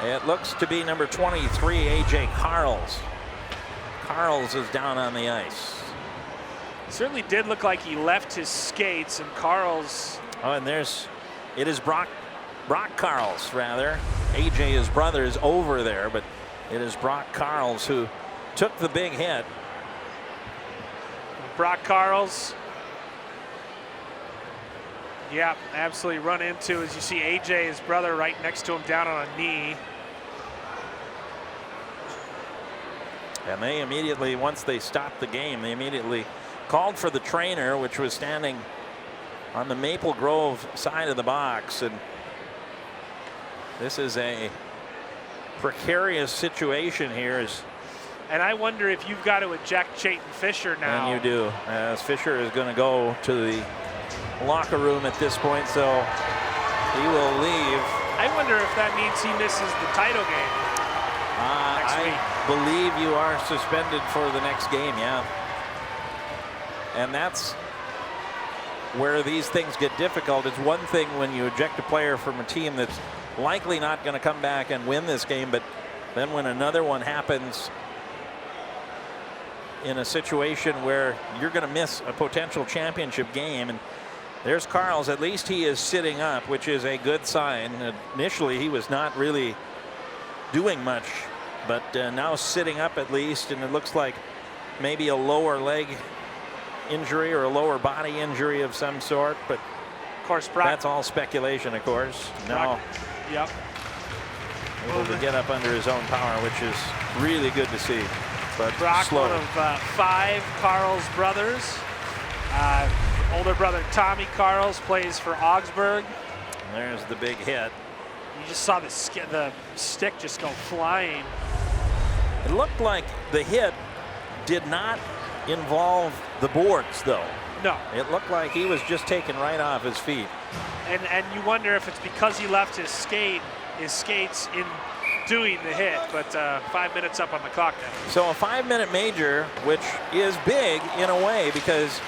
it looks to be number 23, A.J. Carls. Carls is down on the ice. Certainly did look like he left his skates, and Carls. Oh, and it is Brock Carls, rather. AJ, his brother, is over there, but it is Brock Carls who took the big hit. Brock Carls. Yeah, absolutely run into, as you see AJ, his brother, right next to him down on a knee. And they immediately, once they stopped the game, they immediately called for the trainer, which was standing on the Maple Grove side of the box. And this is a precarious situation here. And I wonder if you've got to eject Chayton Fisher now. And you do, as Fisher is going to go to the locker room at this point, so he will leave. I wonder if that means he misses the title game next week. I believe you are suspended for the next game, yeah. And that's where these things get difficult. It's one thing when you eject a player from a team that's likely not going to come back and win this game, but then when another one happens in a situation where you're going to miss a potential championship game, and there's Karls, at least he is sitting up, which is a good sign. Initially he was not really doing much, but now sitting up at least, and it looks like maybe a lower leg injury or a lower body injury of some sort, but of course Brock, that's all speculation, of course. Now yep, able to get up under his own power, which is really good to see, but Brock, slow. one of 5 Karls brothers. Older brother Tommy Karls plays for Augsburg. There's the big hit. You just saw the stick just go flying. It looked like the hit did not involve the boards, though. No. It looked like he was just taken right off his feet. And you wonder if it's because he left his skates in doing the hit, but 5 minutes up on the clock now. So a 5-minute major, which is big in a way, because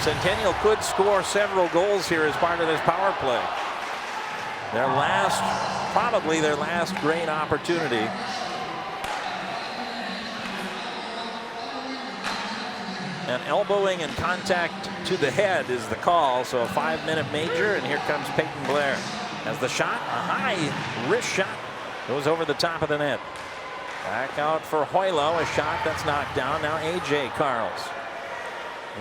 Centennial could score several goals here as part of this power play. Probably their last great opportunity. And elbowing and contact to the head is the call. So a 5-minute major, and here comes Peyton Blair. As the shot, a high wrist shot, goes over the top of the net. Back out for Hoylo, a shot that's knocked down. Now A.J. Karls.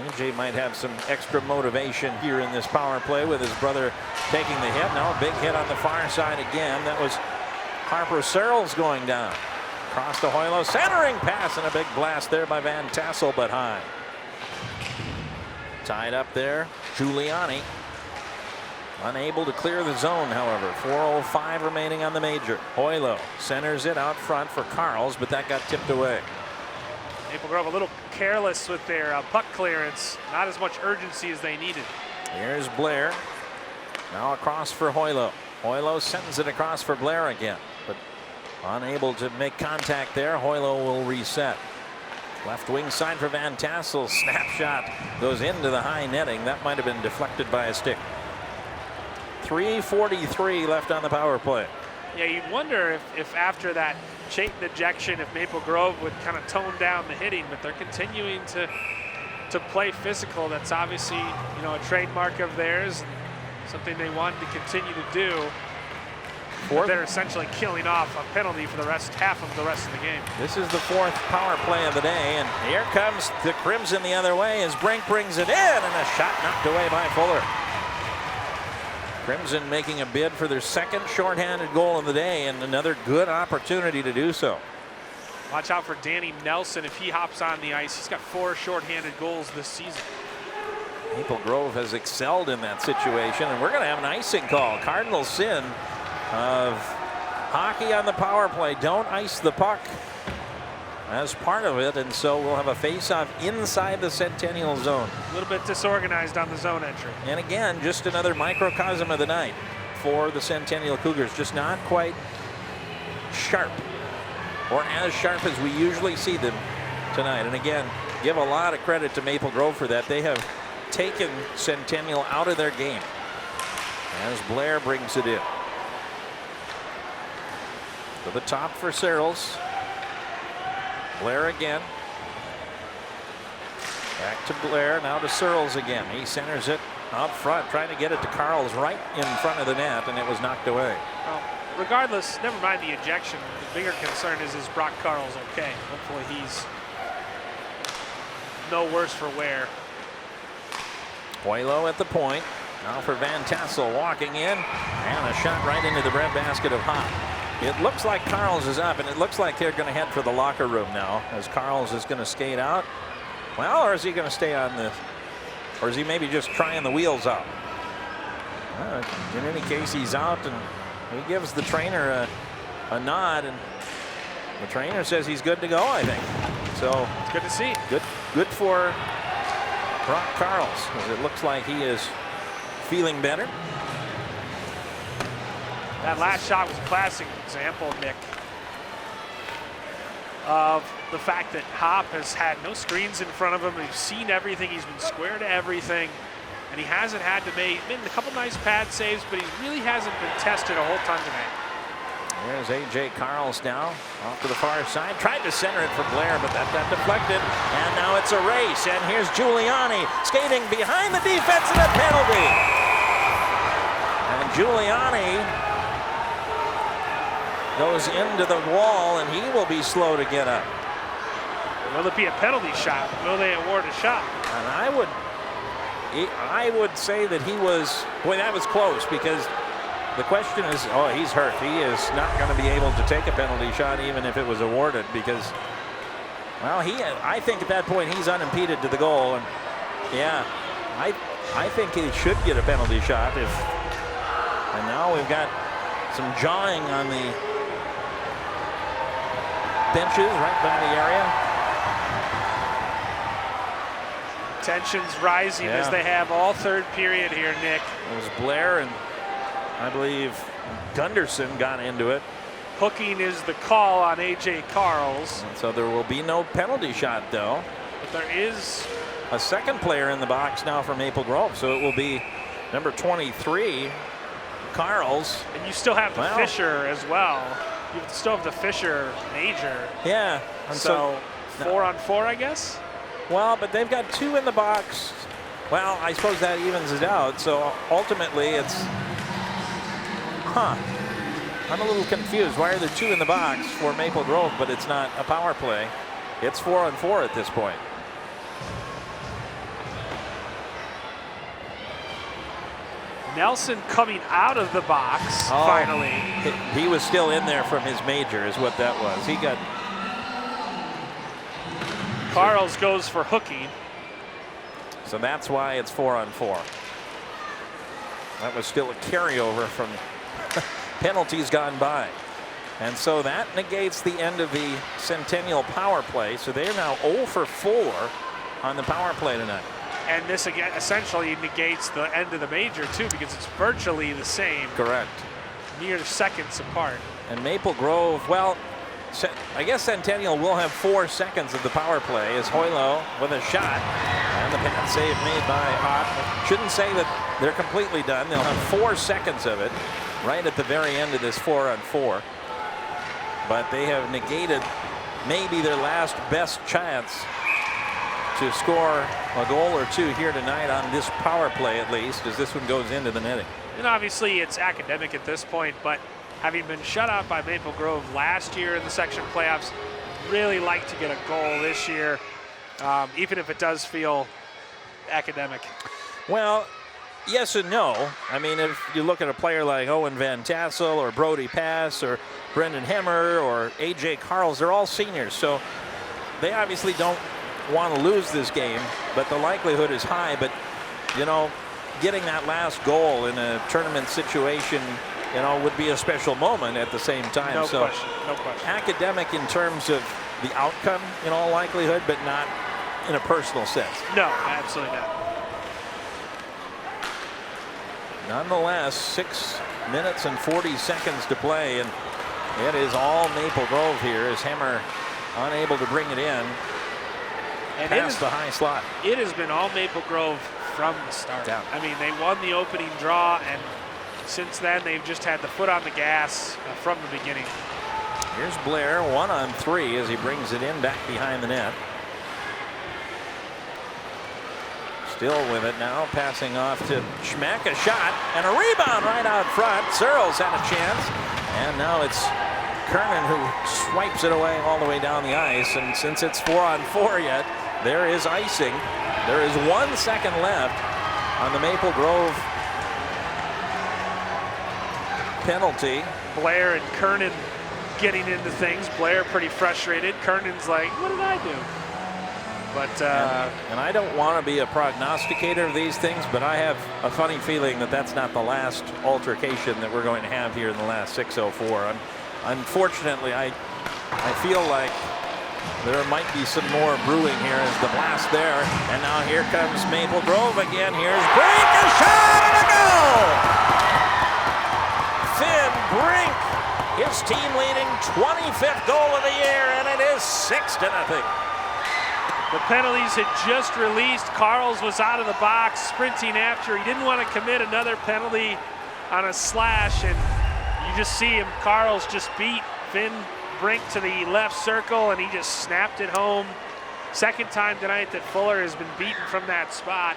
A.J. might have some extra motivation here in this power play with his brother taking the hit. Now a big hit on the far side again. That was Harper Searles going down. Across to Hoylo, centering pass, and a big blast there by Van Tassel, but high. Tied up there, Giuliani. Unable to clear the zone, however. 4:05 remaining on the major. Hoylo centers it out front for Karls, but that got tipped away. Maple Grove a little careless with their puck clearance. Not as much urgency as they needed. Here's Blair. Now across for Hoylo. Hoylo sends it across for Blair again, but unable to make contact there. Hoylo will reset. Left wing side for Van Tassel. Snapshot goes into the high netting. That might have been deflected by a stick. 3:43 left on the power play. Yeah, you'd wonder if after that Chayton ejection, if Maple Grove would kind of tone down the hitting, but they're continuing to play physical. That's obviously, you know, a trademark of theirs, something they wanted to continue to do. But they're essentially killing off a penalty for half of the rest of the game. This is the 4th power play of the day, and here comes the Crimson the other way as Brink brings it in, and a shot knocked away by Fuller. Crimson making a bid for their 2nd shorthanded goal of the day, and another good opportunity to do so. Watch out for Danny Nelson if he hops on the ice. He's got 4 shorthanded goals this season. Maple Grove has excelled in that situation, and we're going to have an icing call. Cardinal sin of hockey on the power play. Don't ice the puck as part of it, and so we'll have a face-off inside the Centennial zone. A little bit disorganized on the zone entry. And again, just another microcosm of the night for the Centennial Cougars. Just not quite sharp, or as sharp as we usually see them tonight. And again, give a lot of credit to Maple Grove for that. They have taken Centennial out of their game as Blair brings it in. To the top for Searles. Blair again. Back to Blair, now to Searles again. He centers it out front, trying to get it to Karls right in front of the net, and it was knocked away. Well, regardless, never mind the ejection. The bigger concern is Brock Karls okay? Hopefully he's no worse for wear. Hoylo at the point. Now for Van Tassel walking in, and a shot right into the breadbasket of Hop. It looks like Karls is up, and it looks like they're going to head for the locker room now, as Karls is going to skate out. Well, or is he going to stay on the, or is he maybe just trying the wheels out? In any case, he's out, and he gives the trainer a nod, and the trainer says he's good to go, I think. So it's good to see. Good for Brock Karls, because it looks like he is feeling better. That last shot was a classic example, Nick, of the fact that Hop has had no screens in front of him. He's seen everything. He's been square to everything. And he hasn't had to make a couple nice pad saves, but he really hasn't been tested a whole ton tonight. There's A.J. Carls now off to the far side. Tried to center it for Blair, but that got deflected. And now it's a race. And here's Giuliani skating behind the defense and a penalty. And Giuliani goes into the wall, and he will be slow to get up. Will it be a penalty shot? Will they award a shot? And I would say that he was, boy, that was close, because the question is, oh, he's hurt. He is not going to be able to take a penalty shot even if it was awarded, because, well, I think at that point he's unimpeded to the goal. And yeah, I think he should get a penalty shot. And now we've got some jawing on the benches right by the area. Tensions rising as they have all third period here, Nick. It was Blair and I believe Gunderson got into it. Hooking is the call on A.J. Carls. And so there will be no penalty shot, though. But there is a second player in the box now for Maple Grove, so it will be number 23, Carls. And you still have the Fisher as well. You still have the Fisher major. Yeah. And so 4-on-4, I guess? Well, but they've got 2 in the box. Well, I suppose that evens it out. So ultimately it's, I'm a little confused. Why are there 2 in the box for Maple Grove, but it's not a power play? It's 4-on-4 at this point. Nelson coming out of the box finally. He was still in there from his major is what that was. He got. Carls goes for hooking. So that's why it's 4-on-4. That was still a carryover from penalties gone by. And so that negates the end of the Centennial power play. So they're now 0 for 4 on the power play tonight. And this again essentially negates the end of the major too, because it's virtually the same. Correct. Mere seconds apart. And Maple Grove, well, I guess Centennial will have 4 seconds of the power play as Hoylo with a shot. And the pad save made by Hop. Shouldn't say that they're completely done. They'll have 4 seconds of it right at the very end of this 4-on-4. But they have negated maybe their last best chance to score a goal or 2 here tonight on this power play, at least, as this one goes into the netting. And obviously it's academic at this point, but having been shut out by Maple Grove last year in the section playoffs, really like to get a goal this year, even if it does feel academic. Well, yes and no. I mean, if you look at a player like Owen Van Tassel or Brody Pass or Brendan Hemmer or A.J. Carls, they're all seniors, so they obviously don't want to lose this game, but the likelihood is high. But, you know, getting that last goal in a tournament situation, you know, would be a special moment at the same time. No so question, no question. Academic in terms of the outcome in all likelihood, but not in a personal sense. No, absolutely not. Nonetheless, 6 minutes and 40 seconds to play, and it is all Maple Grove here as Hemmer unable to bring it in. And past the high slot. It has been all Maple Grove from the start. Yeah. I mean, they won the opening draw, and since then they've just had the foot on the gas from the beginning. Here's Blair, 1-on-3 as he brings it in back behind the net. Still with it now, passing off to Schmack, a shot and a rebound right out front. Searles had a chance, and now it's Kernan who swipes it away all the way down the ice. And since it's 4-on-4 yet, there is icing. There is 1 second left on the Maple Grove penalty. Blair and Kernan getting into things. Blair pretty frustrated. Kernan's like, what did I do? But and I don't want to be a prognosticator of these things, but I have a funny feeling that that's not the last altercation that we're going to have here in the last 6:04. Unfortunately, I feel like there might be some more brewing here as the blast there. And now here comes Maple Grove again. Here's Brink, a shot and a goal! Finn Brink, his team leading 25th goal of the year, and it is 6-0. The penalties had just released. Carls was out of the box, sprinting after. He didn't want to commit another penalty on a slash, and you just see him, Carls just beat Finn Brink to the left circle, and he just snapped it home. Second time tonight that Fuller has been beaten from that spot.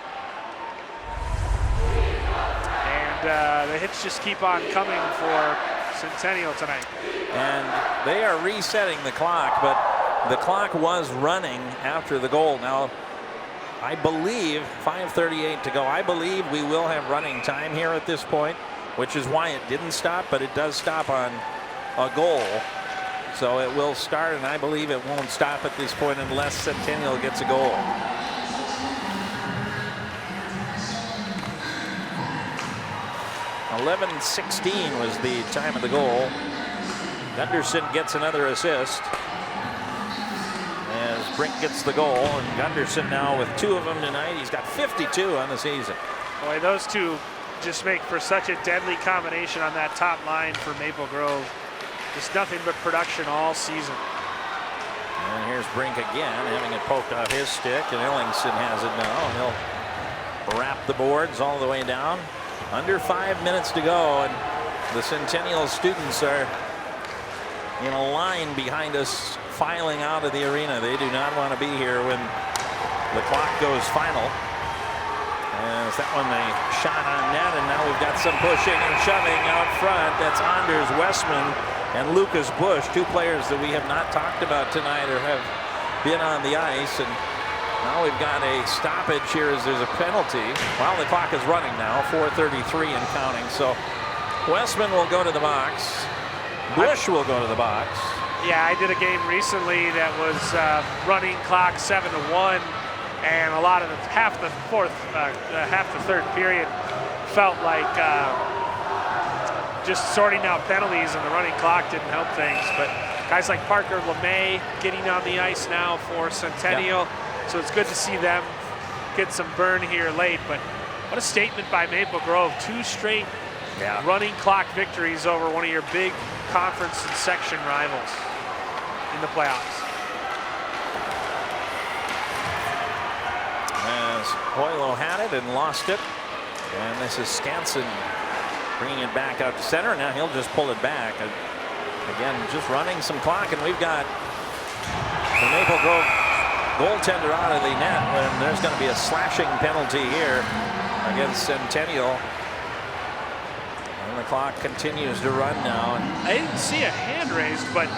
And the hits just keep on coming for Centennial tonight. And they are resetting the clock, but the clock was running after the goal. Now, I believe 5:38 to go. I believe we will have running time here at this point, which is why it didn't stop, but it does stop on a goal. So it will start, and I believe it won't stop at this point unless Centennial gets a goal. .11:16 was the time of the goal. Gunderson gets another assist as Brink gets the goal, and Gunderson now with 2 of them tonight. He's got 52 on the season. Boy, those two just make for such a deadly combination on that top line for Maple Grove. Just nothing but production all season. And here's Brink again, having it poked off his stick, and Ellingson has it now, and he'll wrap the boards all the way down. Under 5 minutes to go, and the Centennial students are in a line behind us, filing out of the arena. They do not want to be here when the clock goes final. As that one, a shot on net, and now we've got some pushing and shoving out front. That's Anders Westman and Lucas Bush, 2 players that we have not talked about tonight or have been on the ice. And now we've got a stoppage here as there's a penalty. Well, the clock is running now, 4:33 and counting. So Westman will go to the box. Bush will go to the box. Yeah, I did a game recently that was running clock 7-1, and a lot of half the third period felt like just sorting out penalties, and the running clock didn't help things. But guys like Parker LeMay getting on the ice now for Centennial, so it's good to see them get some burn here late. But what a statement by Maple Grove. 2 straight running clock victories over one of your big conference and section rivals in the playoffs. As Hoylo had it and lost it, and this is Skansen bringing it back out to center. Now he'll just pull it back. Again, just running some clock, and we've got the Maple Grove goaltender out of the net when there's going to be a slashing penalty here against Centennial. And the clock continues to run now. And I didn't see a hand raised, but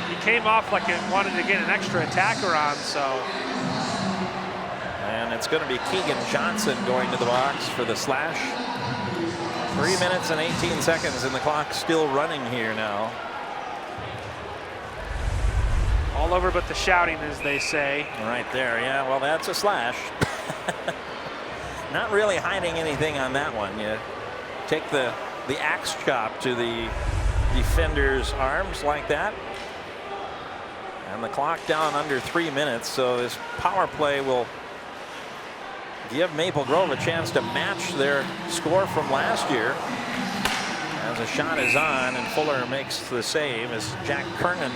he came off like it wanted to get an extra attacker on, so. And it's going to be Keegan Johnson going to the box for the slash. 3 minutes and 18 seconds, and the clock's still running here now. All over but the shouting, as they say. Right there, yeah, well, that's a slash. Not really hiding anything on that one. You take the axe chop to the defender's arms like that. And the clock down under 3 minutes, so this power play will give Maple Grove a chance to match their score from last year. As a shot is on, and Fuller makes the save as Jack Kernan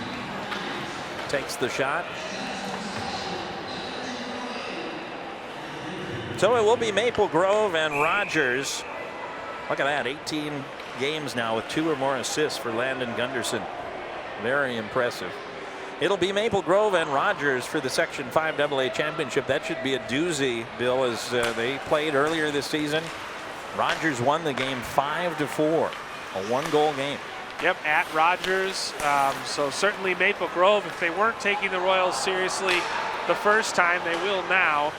takes the shot. So it will be Maple Grove and Rogers. Look at that, 18 games now with 2 or more assists for Landon Gunderson. Very impressive. It'll be Maple Grove and Rogers for the Section 5 AA Championship. That should be a doozy, Bill, as they played earlier this season. Rogers won the game 5-4, a 1-goal game. Yep, at Rogers. So certainly Maple Grove, if they weren't taking the Royals seriously the first time, they will now.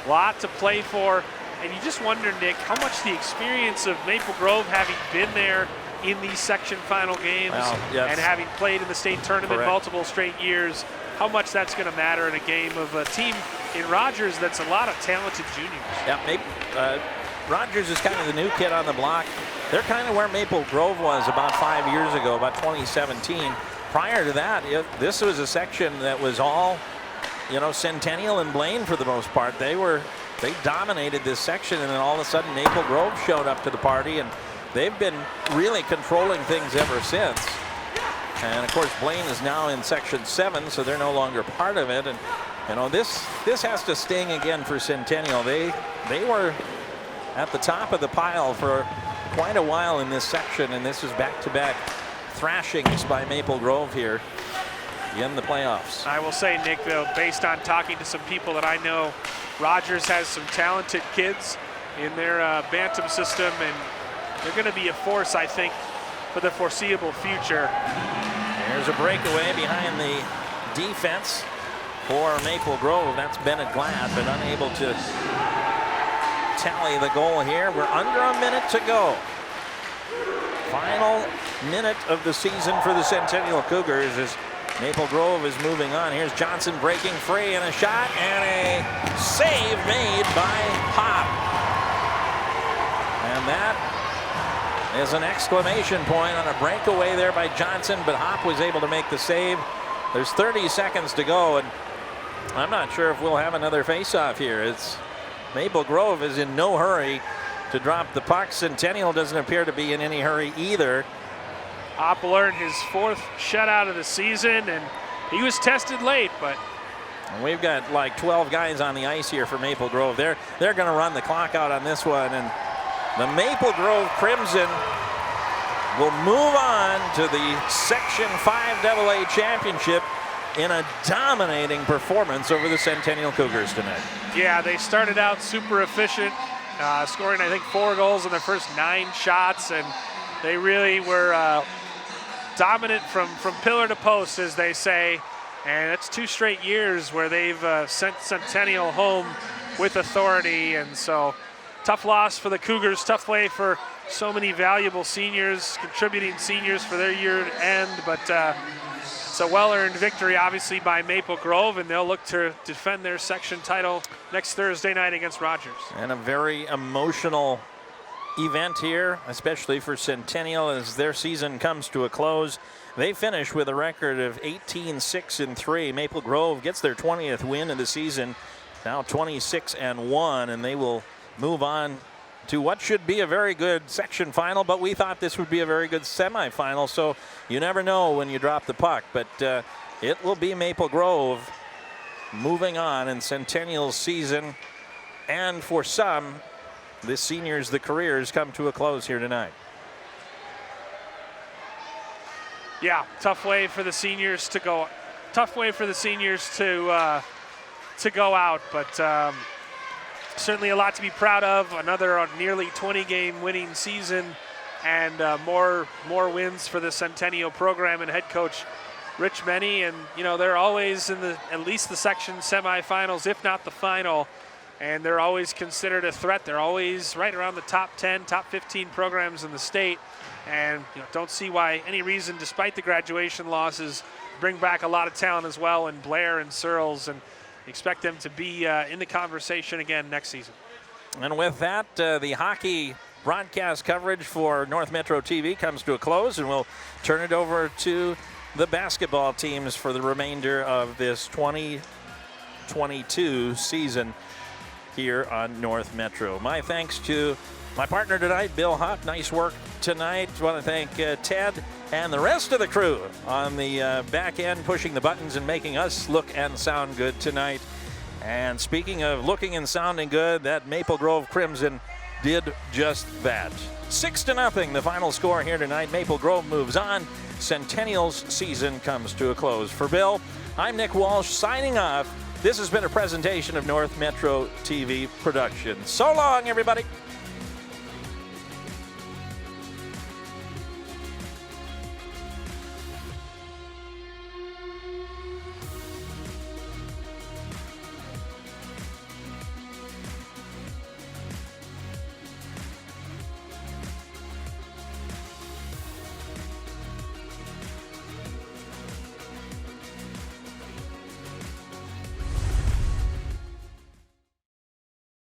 A lot to play for. And you just wonder, Nick, how much the experience of Maple Grove, having been there in these section final games and having played in the state tournament multiple straight years, how much that's going to matter in a game of a team in Rogers that's a lot of talented juniors. Yeah, Rogers is kind of the new kid on the block. They're kind of where Maple Grove was about 5 years ago, about 2017. prior to that, this was a section that was all, Centennial and Blaine for the most part. They dominated this section, and then all of a sudden Maple Grove showed up to the party, and they've been really controlling things ever since. And of course, Blaine is now in section 7, so they're no longer part of it. And this has to sting again for Centennial. They were at the top of the pile for quite a while in this section, and this is back-to-back thrashings by Maple Grove here in the playoffs. I will say, Nick, though, based on talking to some people that I know, Rogers has some talented kids in their Bantam system, and they're going to be a force, I think, for the foreseeable future. There's a breakaway behind the defense for Maple Grove. That's Bennett Glad, but unable to tally the goal here. We're under a minute to go. Final minute of the season for the Centennial Cougars as Maple Grove is moving on. Here's Johnson breaking free, and a shot and a save made by Hop. And that is an exclamation point on a breakaway there by Johnson, but Hop was able to make the save. There's 30 seconds to go, and I'm not sure if we'll have another face-off here. Maple Grove is in no hurry to drop the puck. Centennial doesn't appear to be in any hurry either. Hop earned his 4th shutout of the season, and he was tested late, but we've got like 12 guys on the ice here for Maple Grove. They're going to run the clock out on this one, and the Maple Grove Crimson will move on to the Section 5 AA Championship in a dominating performance over the Centennial Cougars tonight. Yeah, they started out super efficient, scoring, I think, 4 goals in their first 9 shots, and they really were dominant from pillar to post, as they say, and it's 2 straight years where they've sent Centennial home with authority, and so tough loss for the Cougars, tough way for so many valuable seniors, contributing seniors for their year to end, but it's a well-earned victory, obviously, by Maple Grove, and they'll look to defend their section title next Thursday night against Rogers. And a very emotional event here, especially for Centennial as their season comes to a close. They finish with a record of 18-6-3. Maple Grove gets their 20th win of the season, now 26-1, and they will move on to what should be a very good section final, but we thought this would be a very good semifinal, so you never know when you drop the puck, but it will be Maple Grove moving on in Centennial's season, and for some, the seniors, the careers come to a close here tonight. Yeah, tough way for the seniors to go. Tough way for the seniors to go out, but certainly a lot to be proud of. Another nearly 20-game winning season, and more wins for the Centennial program and head coach Rich Meny. And they're always in at least the section semifinals, if not the final. And they're always considered a threat. They're always right around the top 10, top 15 programs in the state. And don't see why any reason, despite the graduation losses, bring back a lot of talent as well in Blair and Searles, and expect them to be in the conversation again next season. And with that, the hockey broadcast coverage for North Metro TV comes to a close, and we'll turn it over to the basketball teams for the remainder of this 2022 season here on North Metro. My thanks to my partner tonight, Bill Hupp. Nice work tonight. I want to thank Ted and the rest of the crew on the back end, pushing the buttons and making us look and sound good tonight. And speaking of looking and sounding good, that Maple Grove Crimson did just that. 6-0, the final score here tonight. Maple Grove moves on. Centennial's season comes to a close. For Bill, I'm Nick Walsh signing off. This has been a presentation of North Metro TV Productions. So long, everybody.